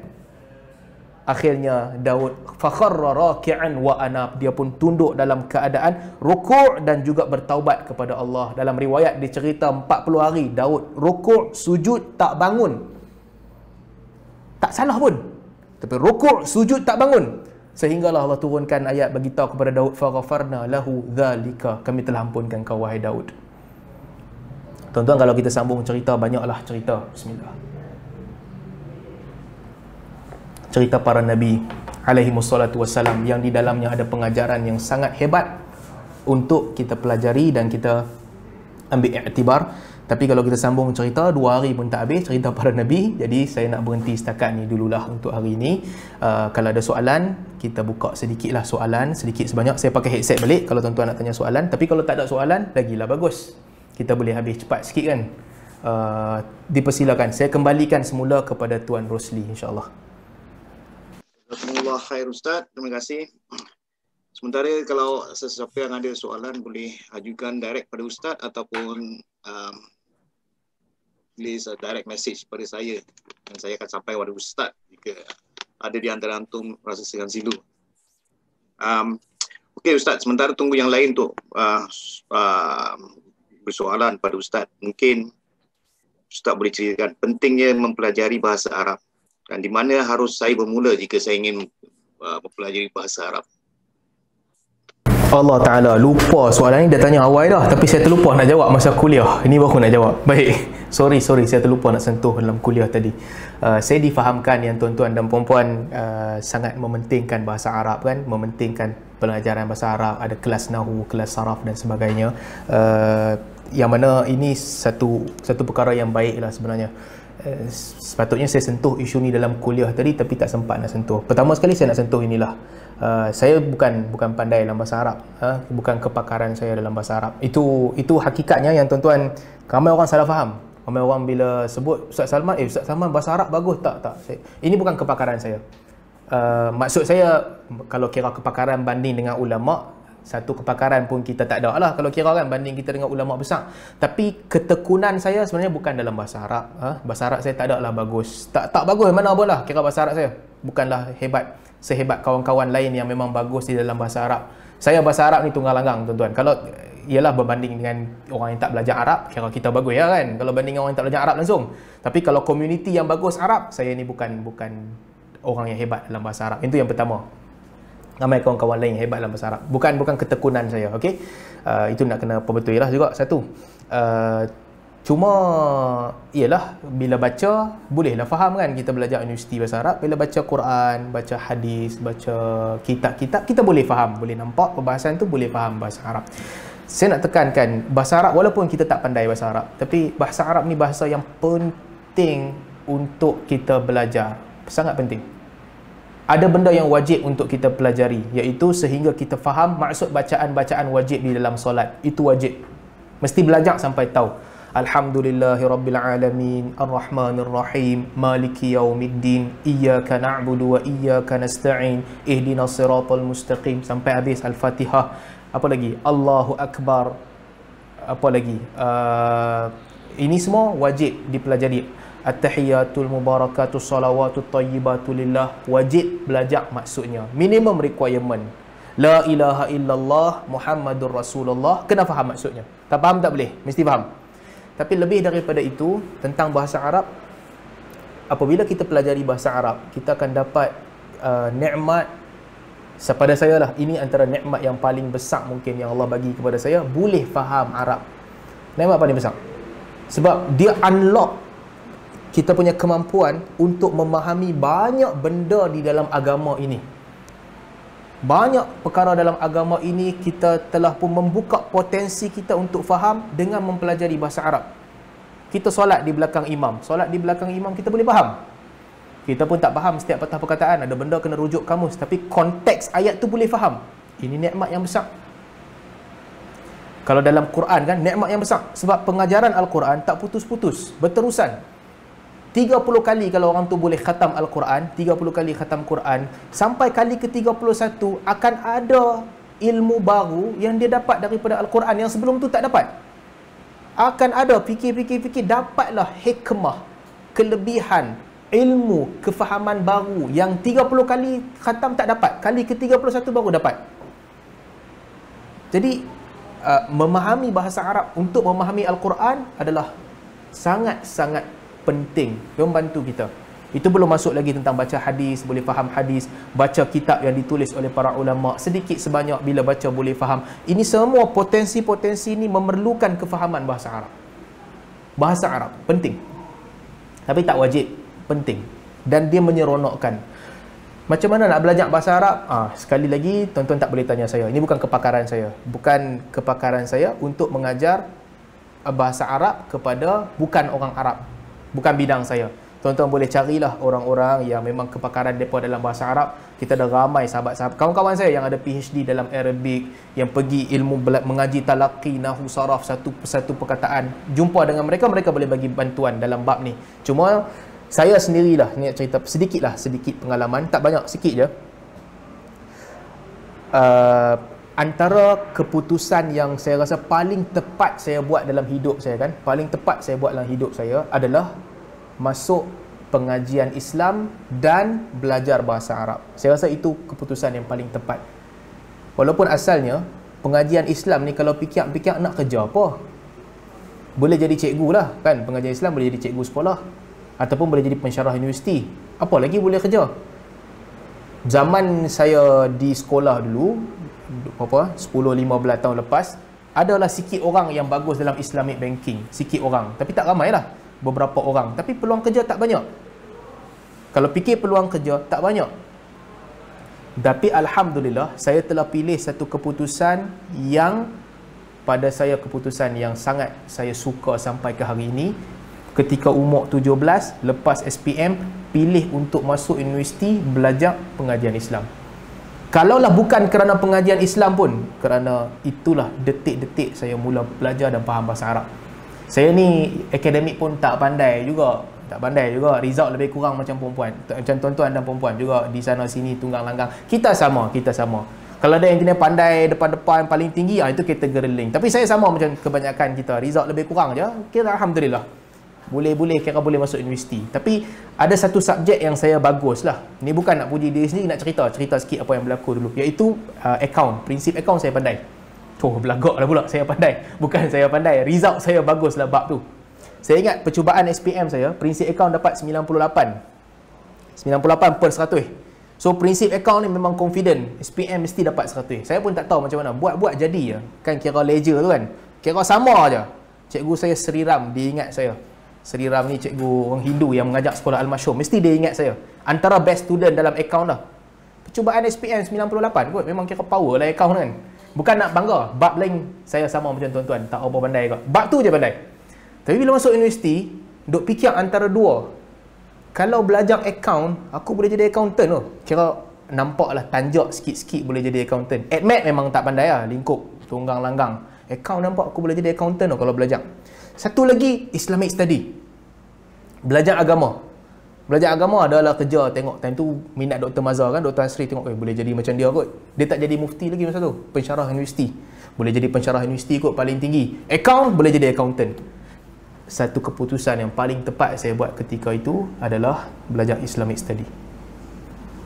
B: Akhirnya Daud fakharra raki'an wa anab. Dia pun tunduk dalam keadaan rukuk dan juga bertaubat kepada Allah. Dalam riwayat dicerita 40 hari Daud rukuk, sujud, tak bangun. Tak salah pun. Tapi rukuk, sujud, tak bangun. Sehinggalah Allah turunkan ayat bagi tahu kepada Daud, faghafarna lahu dzalika. Kami telah ampunkan kau wahai Daud. Tuan-tuan, kalau kita sambung cerita, banyaklah cerita. Bismillah. Cerita para nabi alaihi wassalatu wassalam yang di dalamnya ada pengajaran yang sangat hebat untuk kita pelajari dan kita ambil iktibar. Tapi kalau kita sambung cerita 2 hari pun tak habis cerita para nabi. Jadi saya nak berhenti setakat ni dululah untuk hari ini. Kalau ada soalan, kita buka sedikitlah soalan, sedikit sebanyak. Saya pakai headset balik kalau tuan-tuan nak tanya soalan. Tapi kalau tak ada soalan, lagilah bagus. Kita boleh habis cepat sikit kan. Dipersilakan. Saya kembalikan semula kepada Tuan Rosli, insya-Allah.
C: Jazakumullah khair Ustaz. Terima kasih. Sementara kalau sesiapa yang ada soalan boleh ajukan direct pada Ustaz ataupun please direct message pada saya dan saya akan sampai kepada Ustaz jika ada di antara antum rasa segan silu. Okey Ustaz, sementara tunggu yang lain untuk bersoalan pada Ustaz. Mungkin Ustaz boleh ceritakan pentingnya mempelajari bahasa Arab dan di mana harus saya bermula jika saya ingin mempelajari bahasa Arab.
B: Allah Ta'ala lupa soalan ni dah tanya awal dah, tapi saya terlupa nak jawab masa kuliah. Ini baru nak jawab. Baik, sorry saya terlupa nak sentuh dalam kuliah tadi. Saya difahamkan yang tuan-tuan dan puan-puan sangat mementingkan bahasa Arab kan, mementingkan pelajaran bahasa Arab, ada kelas nahu, kelas saraf dan sebagainya. Yang mana ini satu perkara yang baik lah sebenarnya. Sepatutnya saya sentuh isu ni dalam kuliah tadi, tapi tak sempat nak sentuh. Pertama sekali saya nak sentuh inilah. Saya bukan pandai dalam bahasa Arab, bukan kepakaran saya dalam bahasa Arab. Itu hakikatnya yang tuan-tuan, ramai orang salah faham. Ramai orang bila sebut Ustaz Salman, Ustaz Salman bahasa Arab bagus tak? Ini bukan kepakaran saya. Maksud saya, kalau kira kepakaran banding dengan ulama, satu kepakaran pun kita tak ada lah kalau kira kan, banding kita dengan ulama besar. Tapi ketekunan saya sebenarnya bukan dalam bahasa Arab. Bahasa Arab saya tak ada lah bagus. Tak bagus mana pun lah kira bahasa Arab saya. Bukanlah hebat sehebat kawan-kawan lain yang memang bagus di dalam bahasa Arab. Saya bahasa Arab ni tunggal langgang tuan-tuan. Kalau ialah berbanding dengan orang yang tak belajar Arab, kira kita bagus ya kan, kalau banding dengan orang yang tak belajar Arab langsung. Tapi kalau komuniti yang bagus Arab, saya ni bukan orang yang hebat dalam bahasa Arab. Itu yang pertama. Ramai kawan-kawan lain yang hebat dalam bahasa Arab. Bukan ketekunan saya, okey. Itu nak kena perbetul lah juga satu. Cuma ialah bila baca bolehlah faham kan, kita belajar universiti bahasa Arab, bila baca Quran, baca hadis, baca kitab-kitab, kita boleh faham, boleh nampak perbahasan tu, boleh faham bahasa Arab. Saya nak tekankan bahasa Arab, walaupun kita tak pandai bahasa Arab, tapi bahasa Arab ni bahasa yang penting untuk kita belajar, sangat penting. Ada benda yang wajib untuk kita pelajari, iaitu sehingga kita faham maksud bacaan-bacaan wajib di dalam solat. Itu wajib, mesti belajar sampai tahu. Alhamdulillahirabbil alamin, arrahmanir rahim, maliki yaumiddin, iyyaka na'budu wa iyyaka nasta'in, ihdinas siratal mustaqim, sampai habis Al-Fatihah. Apa lagi? Allahu akbar. Apa lagi? Ini semua wajib dipelajari. At-tahiyatul mubarakatus salawatut tayyibatu lillah, wajib belajar maksudnya. Minimum requirement. La ilaha illallah Muhammadur Rasulullah, kena faham maksudnya. Tak faham tak boleh, mesti faham. Tapi lebih daripada itu, tentang bahasa Arab, apabila kita pelajari bahasa Arab, kita akan dapat nikmat. Pada saya lah, ini antara nikmat yang paling besar mungkin yang Allah bagi kepada saya, boleh faham Arab. Nikmat paling besar. Sebab dia unlock kita punya kemampuan untuk memahami banyak benda di dalam agama ini. Banyak perkara dalam agama ini kita telah pun membuka potensi kita untuk faham dengan mempelajari bahasa Arab. Kita solat di belakang imam. Solat di belakang imam kita boleh faham. Kita pun tak faham setiap patah perkataan. Ada benda kena rujuk kamus. Tapi konteks ayat tu boleh faham. Ini nikmat yang besar. Kalau dalam Quran kan, nikmat yang besar. Sebab pengajaran Al-Quran tak putus-putus. Berterusan. 30 kali kalau orang tu boleh khatam Al-Quran, 30 kali khatam Quran, sampai kali ke-31 akan ada ilmu baru yang dia dapat daripada Al-Quran yang sebelum tu tak dapat. Akan ada fikir, dapatlah hikmah, kelebihan, ilmu, kefahaman baru yang 30 kali khatam tak dapat, kali ke-31 baru dapat. Jadi memahami bahasa Arab untuk memahami Al-Quran adalah sangat-sangat penting, membantu kita. Itu belum masuk lagi tentang baca hadis, boleh faham hadis, baca kitab yang ditulis oleh para ulama, sedikit sebanyak bila baca boleh faham. Ini semua potensi-potensi ini memerlukan kefahaman bahasa Arab. Bahasa Arab penting, tapi tak wajib, penting, dan dia menyeronokkan. Macam mana nak belajar bahasa Arab? Sekali lagi, tuan-tuan tak boleh tanya saya. Ini bukan kepakaran saya. Bukan kepakaran saya untuk mengajar bahasa Arab kepada bukan orang Arab. Bukan bidang saya. Tuan-tuan boleh carilah orang-orang yang memang kepakaran mereka dalam bahasa Arab. Kita ada ramai sahabat-sahabat, kawan-kawan saya yang ada PhD dalam Arabic, yang pergi ilmu mengaji talaqi, nahu, saraf, satu persatu perkataan. Jumpa dengan mereka, mereka boleh bagi bantuan dalam bab ni. Cuma saya sendirilah ni cerita sedikit pengalaman, tak banyak, sikit je. Antara keputusan yang saya rasa paling tepat saya buat dalam hidup saya kan, paling tepat saya buat dalam hidup saya adalah masuk pengajian Islam dan belajar bahasa Arab. Saya rasa itu keputusan yang paling tepat. Walaupun asalnya pengajian Islam ni kalau fikir-fikir nak kerja apa? Boleh jadi cikgu lah kan, pengajian Islam boleh jadi cikgu sekolah ataupun boleh jadi pensyarah universiti. Apa lagi boleh kerja? Zaman saya di sekolah dulu, 10-15 tahun lepas, adalah sikit orang yang bagus dalam Islamic banking, sikit orang, tapi tak ramai lah, beberapa orang, tapi peluang kerja tak banyak. Kalau fikir peluang kerja tak banyak, tapi Alhamdulillah saya telah pilih satu keputusan yang pada saya keputusan yang sangat saya suka sampai ke hari ini. Ketika umur 17, lepas SPM, pilih untuk masuk universiti belajar pengajian Islam. Kalaulah bukan kerana pengajian Islam pun, kerana itulah detik-detik saya mula belajar dan faham bahasa Arab. Saya ni akademik pun tak pandai juga. Result lebih kurang macam perempuan, macam tuan-tuan dan perempuan juga di sana sini tunggang langgang. Kita sama. Kalau ada yang jenis pandai depan-depan paling tinggi, itu kategori link. Tapi saya sama macam kebanyakan kita, result lebih kurang je. Kira Alhamdulillah. Boleh kira boleh masuk universiti. Tapi ada satu subjek yang saya bagus lah. Ni bukan nak puji diri sendiri, nak cerita sikit apa yang berlaku dulu. Iaitu account, prinsip account saya pandai. Belagak lah pula saya pandai. Bukan saya pandai, result saya bagus lah bab tu. Saya ingat percubaan SPM saya, prinsip account dapat 98 per 100. So prinsip account ni memang confident, SPM mesti dapat 100. Saya pun tak tahu macam mana, buat jadi je. Kan kira ledger tu kan, kira sama je. Cikgu saya Sri Ram, dia ingat saya. Sri Ram ni cikgu orang Hindu yang mengajar sekolah Al-Masyhur. Mesti dia ingat saya. Antara best student dalam akaun lah. Percubaan SPM 98 kot. Memang kira power lah akaun kan. Bukan nak bangga. Bab lain saya sama macam tuan-tuan. Tak apa pandai kot. Bab tu je pandai. Tapi bila masuk universiti, duk fikir antara dua. Kalau belajar akaun, aku boleh jadi accountant tu. Kira nampak lah tanjak sikit-sikit boleh jadi accountant. Admat memang tak pandai lah. Lingkup, tunggang langgang. Akaun nampak aku boleh jadi accountant tu kalau belajar. Satu lagi, Islamic study. Belajar agama. Belajar agama adalah kerja. Tengok time tu minat Dr. Mazhar kan, Dr. Asri tengok boleh jadi macam dia kot. Dia tak jadi mufti lagi masa tu, pensyarah universiti. Boleh jadi pensyarah universiti kot paling tinggi. Account, boleh jadi accountant. Satu keputusan yang paling tepat saya buat ketika itu adalah belajar Islamic study.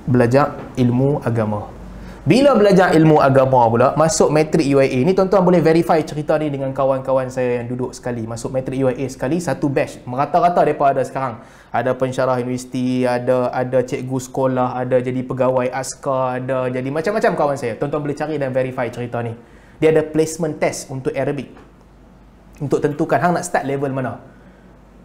B: Belajar ilmu agama. Bila belajar ilmu agama pula, masuk matrik UIA ni, tuan-tuan boleh verify cerita ni dengan kawan-kawan saya yang duduk sekali. Masuk matrik UIA sekali, satu batch. Merata-rata mereka ada sekarang. Ada pensyarah universiti, ada cikgu sekolah, ada jadi pegawai askar, ada jadi macam-macam kawan saya. Tuan-tuan boleh cari dan verify cerita ni. Dia ada placement test untuk Arabic. Untuk tentukan hang nak start level mana.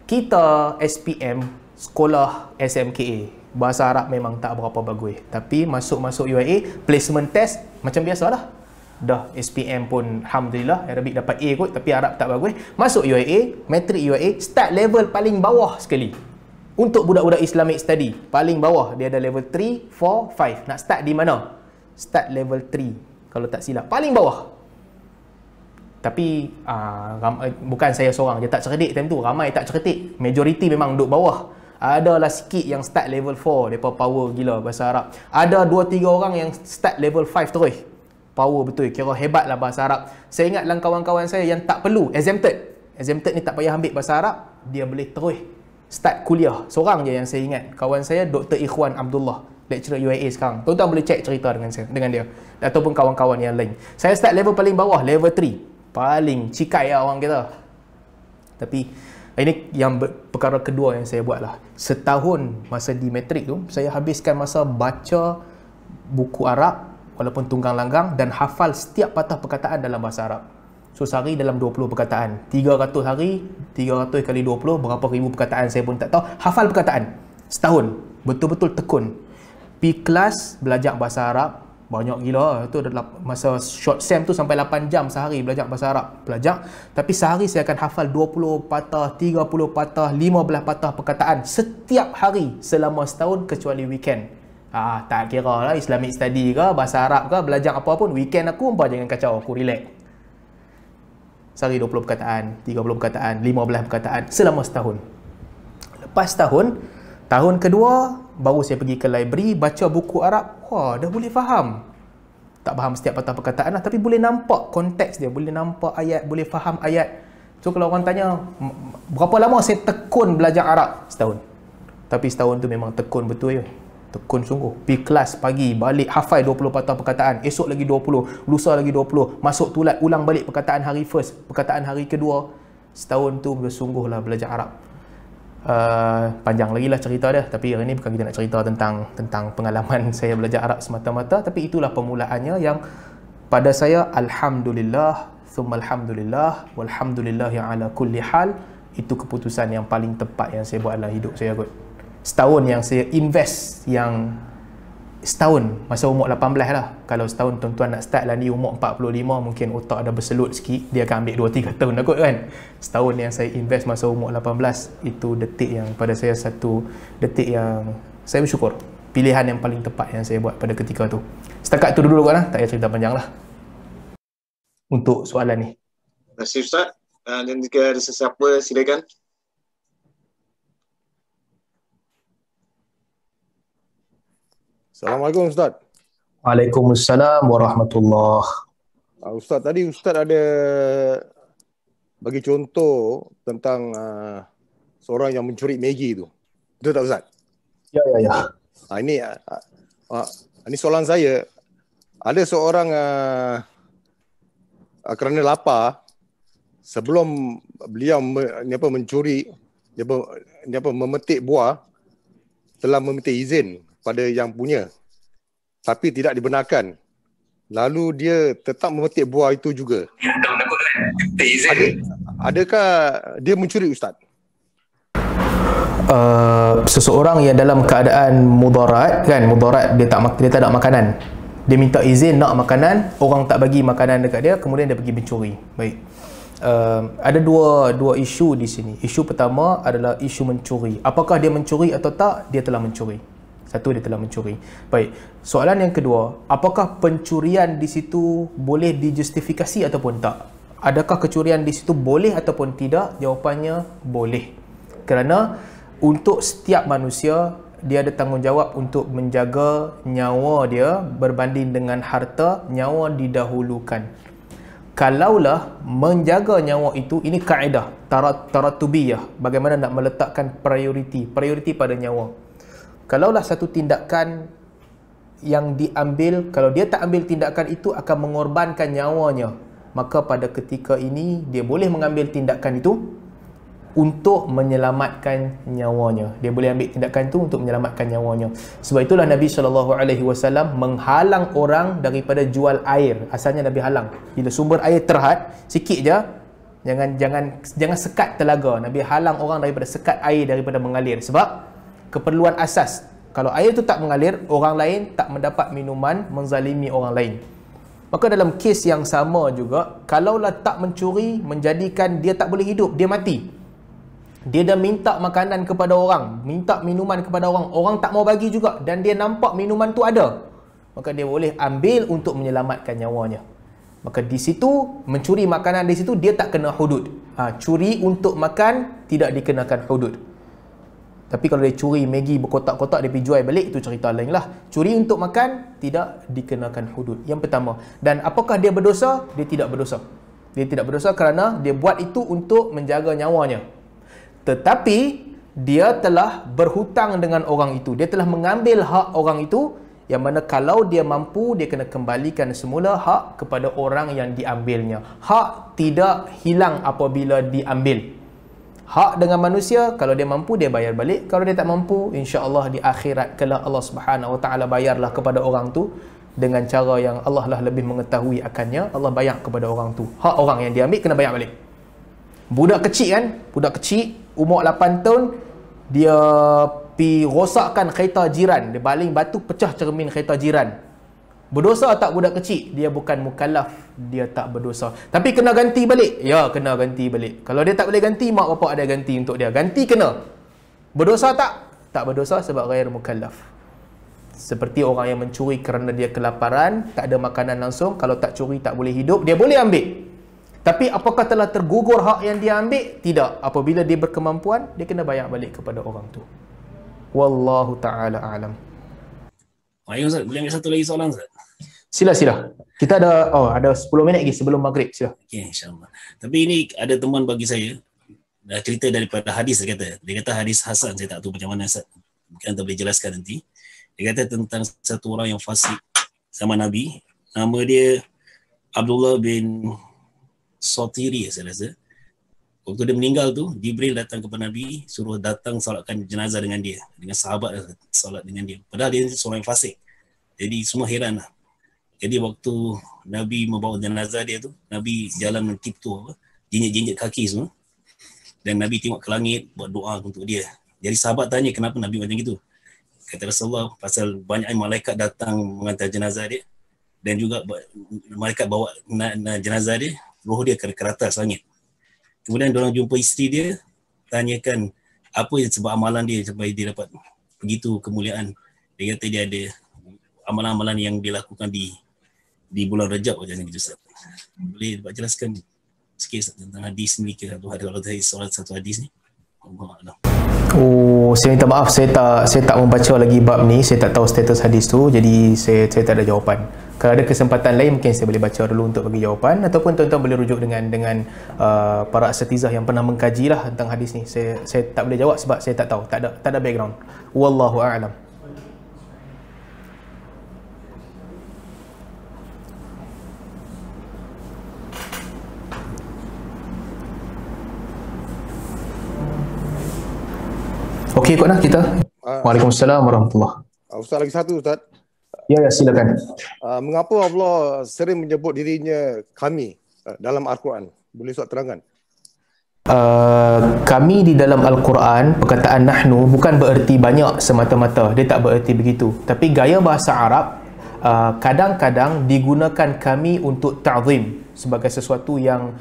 B: Kita SPM, sekolah SMKA. bahasa Arab memang tak berapa bagus. Tapi masuk UiA, placement test macam biasalah. Dah SPM pun alhamdulillah Arabic dapat A kot, tapi Arab tak bagus. Masuk UiA, matrik UiA, start level paling bawah sekali. Untuk budak-budak Islamic study, paling bawah dia ada level 3, 4, 5. Nak start di mana? Start level 3 kalau tak silap, paling bawah. Tapi bukan saya seorang je tak cerdik time tu, ramai tak cerdik, majoriti memang duduk bawah. Adalah sikit yang start level 4, mereka power gila bahasa Arab. Ada 2-3 orang yang start level 5 terus, power betul, kira hebat lah bahasa Arab. Saya ingat dalam kawan-kawan saya yang tak perlu exempted ni tak payah ambil bahasa Arab, dia boleh terus start kuliah. Seorang je yang saya ingat, kawan saya Dr. Ikhwan Abdullah, lecturer UiA sekarang. Tuan-tuan boleh cek cerita dengan dia ataupun kawan-kawan yang lain. Saya start level paling bawah, level 3, paling cikai lah orang kita. Tapi ini yang perkara kedua yang saya buat lah. Setahun masa di matrik tu, saya habiskan masa baca buku Arab walaupun tunggang langgang dan hafal setiap patah perkataan dalam bahasa Arab. So sehari dalam 20 perkataan, 300 hari, 300 kali 20, berapa ribu perkataan saya pun tak tahu. Hafal perkataan setahun, betul-betul tekun. Pergi kelas belajar bahasa Arab, banyak gila. Itu adalah masa short sem tu sampai 8 jam sehari belajar bahasa Arab. Belajar. Tapi sehari saya akan hafal 20 patah, 30 patah, 15 patah perkataan setiap hari selama setahun kecuali weekend. Tak kira lah Islamic study ke, bahasa Arab ke, belajar apa pun. Weekend aku umpah jangan kacau, aku relax. Sehari 20 perkataan, 30 perkataan, 15 perkataan selama setahun. Lepas setahun, tahun kedua baru saya pergi ke library, baca buku Arab. Wah, dah boleh faham. Tak faham setiap patah perkataan lah, tapi boleh nampak konteks dia, boleh nampak ayat, boleh faham ayat. So kalau orang tanya berapa lama saya tekun belajar Arab? Setahun. Tapi setahun tu memang tekun betul ya. Tekun sungguh. Pergi kelas pagi, balik hafal 20 patah perkataan, esok lagi 20, lusa lagi 20, masuk tulat ulang balik perkataan hari first, perkataan hari kedua. Setahun tu bersungguhlah belajar Arab. Panjang lagi lah cerita dia, tapi hari ni bukan kita nak cerita tentang pengalaman saya belajar Arab semata-mata, tapi itulah permulaannya yang pada saya alhamdulillah thumma alhamdulillah walhamdulillahi ala kulli hal. Itu keputusan yang paling tepat yang saya buat dalam hidup saya kot. Setahun yang saya invest, yang setahun masa umur 18 lah. Kalau setahun tuan-tuan nak start lah ni umur 45, mungkin otak ada berselut sikit, dia akan ambil 2-3 tahun kot kan. Setahun yang saya invest masa umur 18, itu detik yang pada saya satu detik yang saya bersyukur. Pilihan yang paling tepat yang saya buat pada ketika tu. Setakat tu dulu kan lah, tak payah cerita panjang lah untuk soalan ni.
C: Terima kasih Ustaz. Dan jika ada sesiapa silakan.
D: Assalamualaikum Ustaz.
B: Waalaikumsalam warahmatullahi.
D: Ustaz, tadi Ustaz ada bagi contoh tentang seorang yang mencuri Maggi tu. Betul tak Ustaz?
B: Ya.
D: Ini soalan saya. Ada seorang kerana lapar, sebelum beliau mencuri, memetik buah, telah meminta izin pada yang punya, tapi tidak dibenarkan. Lalu dia tetap memetik buah itu juga. Adakah dia mencuri Ustaz?
B: Seseorang yang dalam keadaan mudarat kan, mudarat dia tak nak makanan, dia minta izin nak makanan, orang tak bagi makanan dekat dia, kemudian dia pergi mencuri. Baik. Ada dua isu di sini. Isu pertama adalah isu mencuri. Apakah dia mencuri atau tak? Dia telah mencuri. Satu, dia telah mencuri. Baik. Soalan yang kedua, apakah pencurian di situ boleh dijustifikasi ataupun tak? Adakah kecurian di situ boleh ataupun tidak? Jawapannya boleh. Kerana untuk setiap manusia, dia ada tanggungjawab untuk menjaga nyawa dia berbanding dengan harta. Nyawa didahulukan. Kalaulah menjaga nyawa itu, ini kaedah taratubiyah, bagaimana nak meletakkan prioriti pada nyawa. Kalaulah satu tindakan yang diambil, kalau dia tak ambil tindakan itu akan mengorbankan nyawanya, maka pada ketika ini dia boleh mengambil tindakan itu untuk menyelamatkan nyawanya. Dia boleh ambil tindakan itu untuk menyelamatkan nyawanya. Sebab itulah Nabi SAW menghalang orang daripada jual air. Asalnya Nabi halang. Bila sumber air terhad, sikit je, jangan sekat telaga. Nabi halang orang daripada sekat air daripada mengalir. Sebab keperluan asas, Kalau air itu tak mengalir, orang lain tak mendapat minuman, menzalimi orang lain. Maka dalam kes yang sama juga, kalaulah tak mencuri menjadikan dia tak boleh hidup, dia mati. Dia dah minta makanan kepada orang, minta minuman kepada orang, orang tak mau bagi juga, dan dia nampak minuman tu ada, maka dia boleh ambil untuk menyelamatkan nyawanya. Maka di situ, mencuri makanan di situ dia tak kena hudud. Curi untuk makan tidak dikenakan hudud. Tapi kalau dia curi Maggi berkotak-kotak dia pergi jual balik, itu cerita lain lah. Curi untuk makan tidak dikenakan hudud. Yang pertama. Dan apakah dia berdosa? Dia tidak berdosa. Dia tidak berdosa kerana dia buat itu untuk menjaga nyawanya. Tetapi dia telah berhutang dengan orang itu. Dia telah mengambil hak orang itu, yang mana kalau dia mampu, dia kena kembalikan semula hak kepada orang yang diambilnya. Hak tidak hilang apabila diambil. Hak dengan manusia, kalau dia mampu, dia bayar balik. Kalau dia tak mampu, insya-Allah di akhirat kelak Allah Subhanahu Wa Taala bayarlah kepada orang tu dengan cara yang Allah lah lebih mengetahui akannya. Allah bayar kepada orang tu. Hak orang yang diambil kena bayar balik. Budak kecil kan? Budak kecil, umur 8 tahun, dia pi rosakkan kereta jiran, dia baling batu pecah cermin kereta jiran. Berdosa tak budak kecil? Dia bukan mukallaf, dia tak berdosa. Tapi kena ganti balik? Ya, kena ganti balik. Kalau dia tak boleh ganti, mak bapak ada ganti untuk dia. Ganti kena. Berdosa tak? Tak berdosa sebab ghair mukallaf. Seperti orang yang mencuri kerana dia kelaparan, tak ada makanan langsung, kalau tak curi tak boleh hidup, dia boleh ambil. Tapi apakah telah tergugur hak yang dia ambil? Tidak. Apabila dia berkemampuan, dia kena bayar balik kepada orang tu. Wallahu ta'ala a'lam.
E: Ustaz, boleh ambil satu lagi soalan Ustaz?
B: Sila. Kita ada 10 minit lagi sebelum maghrib. Sila.
E: Okey, insya-Allah. Tapi ini ada teman bagi saya dah cerita daripada hadis dia kata. Dia kata hadis hasan, saya tak tahu macam mana Ustaz. Mungkin anda boleh jelaskan nanti. Dia kata tentang satu orang yang fasik sama Nabi. Nama dia Abdullah bin Sotiri saya rasa. Waktu dia meninggal tu, Jibril datang kepada Nabi, suruh datang solatkan jenazah dengan dia, dengan sahabat solat dengan dia. Padahal dia seorang yang fasik. Jadi semua heran lah. Jadi waktu Nabi membawa jenazah dia tu, Nabi jalan tiptu, jinjit-jinjit kaki semua. Dan Nabi tengok ke langit, buat doa untuk dia. Jadi sahabat tanya kenapa Nabi macam gitu. Kata Rasulullah, pasal banyak malaikat datang mengantar jenazah dia. Dan juga malaikat bawa jenazah dia, roh dia ke atas langit. Kemudian diorang jumpa isteri dia, tanyakan apa yang sebab amalan dia sampai dia dapat begitu kemuliaan. Dia kata dia ada amalan-amalan yang dilakukan di bulan Rajab macam gitu Ustaz. Boleh dapat jelaskan sikit tentang hadis ni, kira satu hadis, kalau tadi soal satu hadis ni. Allah.
B: Saya minta maaf, saya tak membaca lagi bab ni, saya tak tahu status hadis tu, jadi saya tak ada jawapan. Kalau ada kesempatan lain mungkin saya boleh baca dulu untuk bagi jawapan, ataupun tuan-tuan boleh rujuk dengan para asatizah yang pernah mengkaji lah tentang hadis ni. Saya tak boleh jawab sebab saya tak tahu, tak ada background. Wallahu a'lam. Okey kot lah kita. Waalaikumsalam warahmatullahi.
D: Ustaz lagi satu Ustaz.
B: Ya, silakan.
D: Mengapa Allah sering menyebut dirinya kami dalam Al-Quran? Boleh Ustaz terangkan?
B: Kami di dalam Al-Quran, perkataan nahnu bukan bererti banyak semata-mata. Dia tak bererti begitu. Tapi gaya bahasa Arab, kadang-kadang digunakan kami untuk ta'zim, sebagai sesuatu yang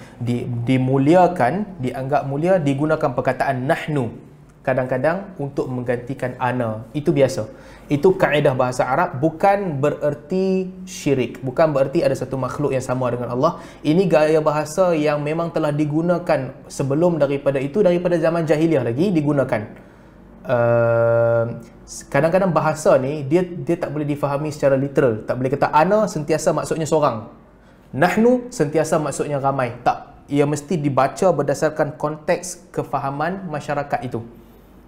B: dimuliakan, dianggap mulia, digunakan perkataan nahnu. Kadang-kadang untuk menggantikan ana. Itu biasa. Itu kaedah bahasa Arab, bukan bererti syirik, bukan bererti ada satu makhluk yang sama dengan Allah. Ini gaya bahasa yang memang telah digunakan sebelum daripada itu, daripada zaman jahiliah lagi digunakan. Kadang-kadang bahasa ni dia tak boleh difahami secara literal. Tak boleh kata ana sentiasa maksudnya seorang, nahnu sentiasa maksudnya ramai. Tak, ia mesti dibaca berdasarkan konteks kefahaman masyarakat itu.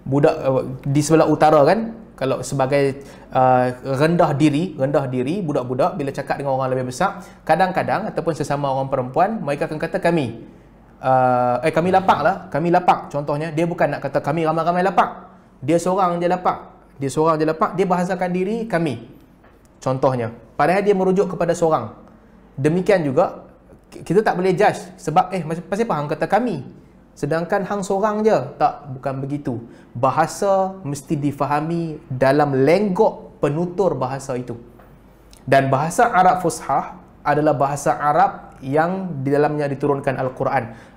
B: Budak di sebelah utara kan, kalau sebagai rendah diri budak-budak bila cakap dengan orang lebih besar, kadang-kadang ataupun sesama orang perempuan, mereka akan kata kami lapak lah, kami lapak. Contohnya, dia bukan nak kata kami ramai-ramai lapak, dia seorang je lapak, dia bahasakan diri kami, contohnya, padahal dia merujuk kepada seorang. Demikian juga kita tak boleh judge sebab pasal apa hang kata kami. Sedangkan hang seorang je. Tak, bukan begitu. Bahasa mesti difahami dalam lenggok penutur bahasa itu. Dan bahasa Arab Fushah adalah bahasa Arab yang di dalamnya diturunkan Al-Quran.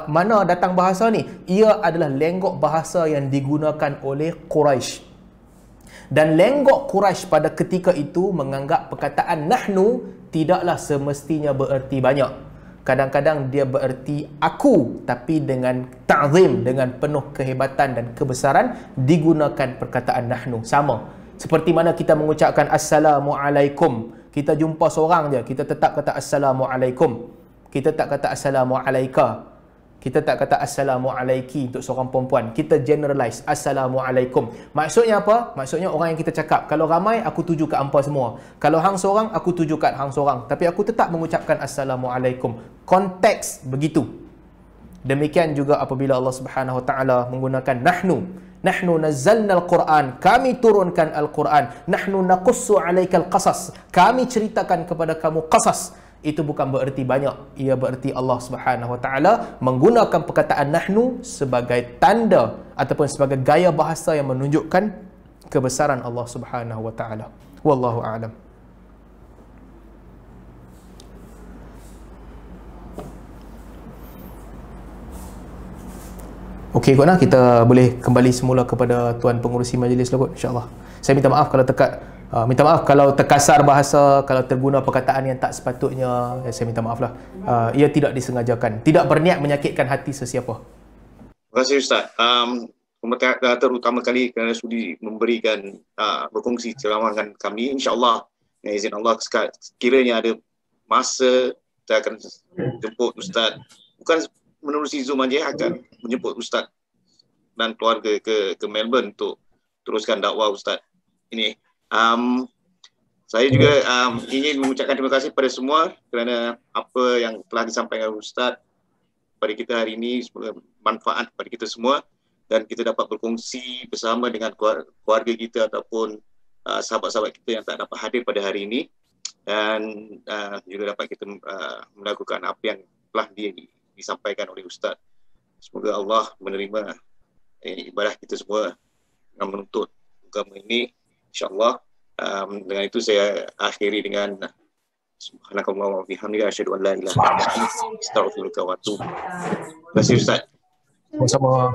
B: Mana datang bahasa ni? Ia adalah lenggok bahasa yang digunakan oleh Quraisy. Dan lenggok Quraisy pada ketika itu menganggap perkataan nahnu tidaklah semestinya bererti banyak. Kadang-kadang dia bererti aku, tapi dengan ta'zim, dengan penuh kehebatan dan kebesaran digunakan perkataan nahnu. Sama seperti mana kita mengucapkan Assalamualaikum. Kita jumpa seorang je, kita tetap kata Assalamualaikum. Kita tak kata Assalamualaika. Kita tak kata Assalamualaiki untuk seorang perempuan. Kita generalize Assalamualaikum. Maksudnya apa? Maksudnya orang yang kita cakap. Kalau ramai, aku tuju kat hampa semua. Kalau hang seorang, aku tuju kat hang seorang. Tapi aku tetap mengucapkan Assalamualaikum. Konteks begitu. Demikian juga apabila Allah Subhanahu Wa Taala menggunakan nahnu. Nahnu nazzalna al-Quran. Kami turunkan Al-Quran. Nahnu naqussu alaikal qasas. Kami ceritakan kepada kamu qasas. Itu bukan bererti banyak. Ia bererti Allah Subhanahu Wa Taala menggunakan perkataan nahnu sebagai tanda ataupun sebagai gaya bahasa yang menunjukkan kebesaran Allah Subhanahu Wa Taala. Wallahu a'lam. Okey kot lah, kita boleh kembali semula kepada tuan pengurusi majlis lah kot, insya-Allah. Saya minta maaf kalau terkasar bahasa, kalau terguna perkataan yang tak sepatutnya, saya minta maaf lah. Ia tidak disengajakan, tidak berniat menyakitkan hati sesiapa.
C: Terima kasih Ustaz. Terutama kali kerana sudi memberikan berkongsi ceramah dengan kami. InsyaAllah dengan izin Allah, sekiranya ada masa kita akan jemput Ustaz, bukan menerusi Zoom saja, akan menjemput Ustaz dan keluarga ke Melbourne untuk teruskan dakwah Ustaz ini. Saya juga ingin mengucapkan terima kasih kepada semua kerana apa yang telah disampaikan Ustaz pada kita hari ini, semoga manfaat kepada kita semua dan kita dapat berkongsi bersama dengan keluarga kita ataupun sahabat-sahabat kita yang tak dapat hadir pada hari ini, dan juga dapat kita melakukan apa yang telah disampaikan oleh Ustaz. Semoga Allah menerima ibadah kita semua dengan menuntut agama ini, insya-Allah. Dengan itu saya akhiri dengan subhanakallah wa bihamdika asyhadu an la ilaha illa anta astaghfiruka wa atubu ilaik. Terima kasih Ustaz.
A: Sama-sama.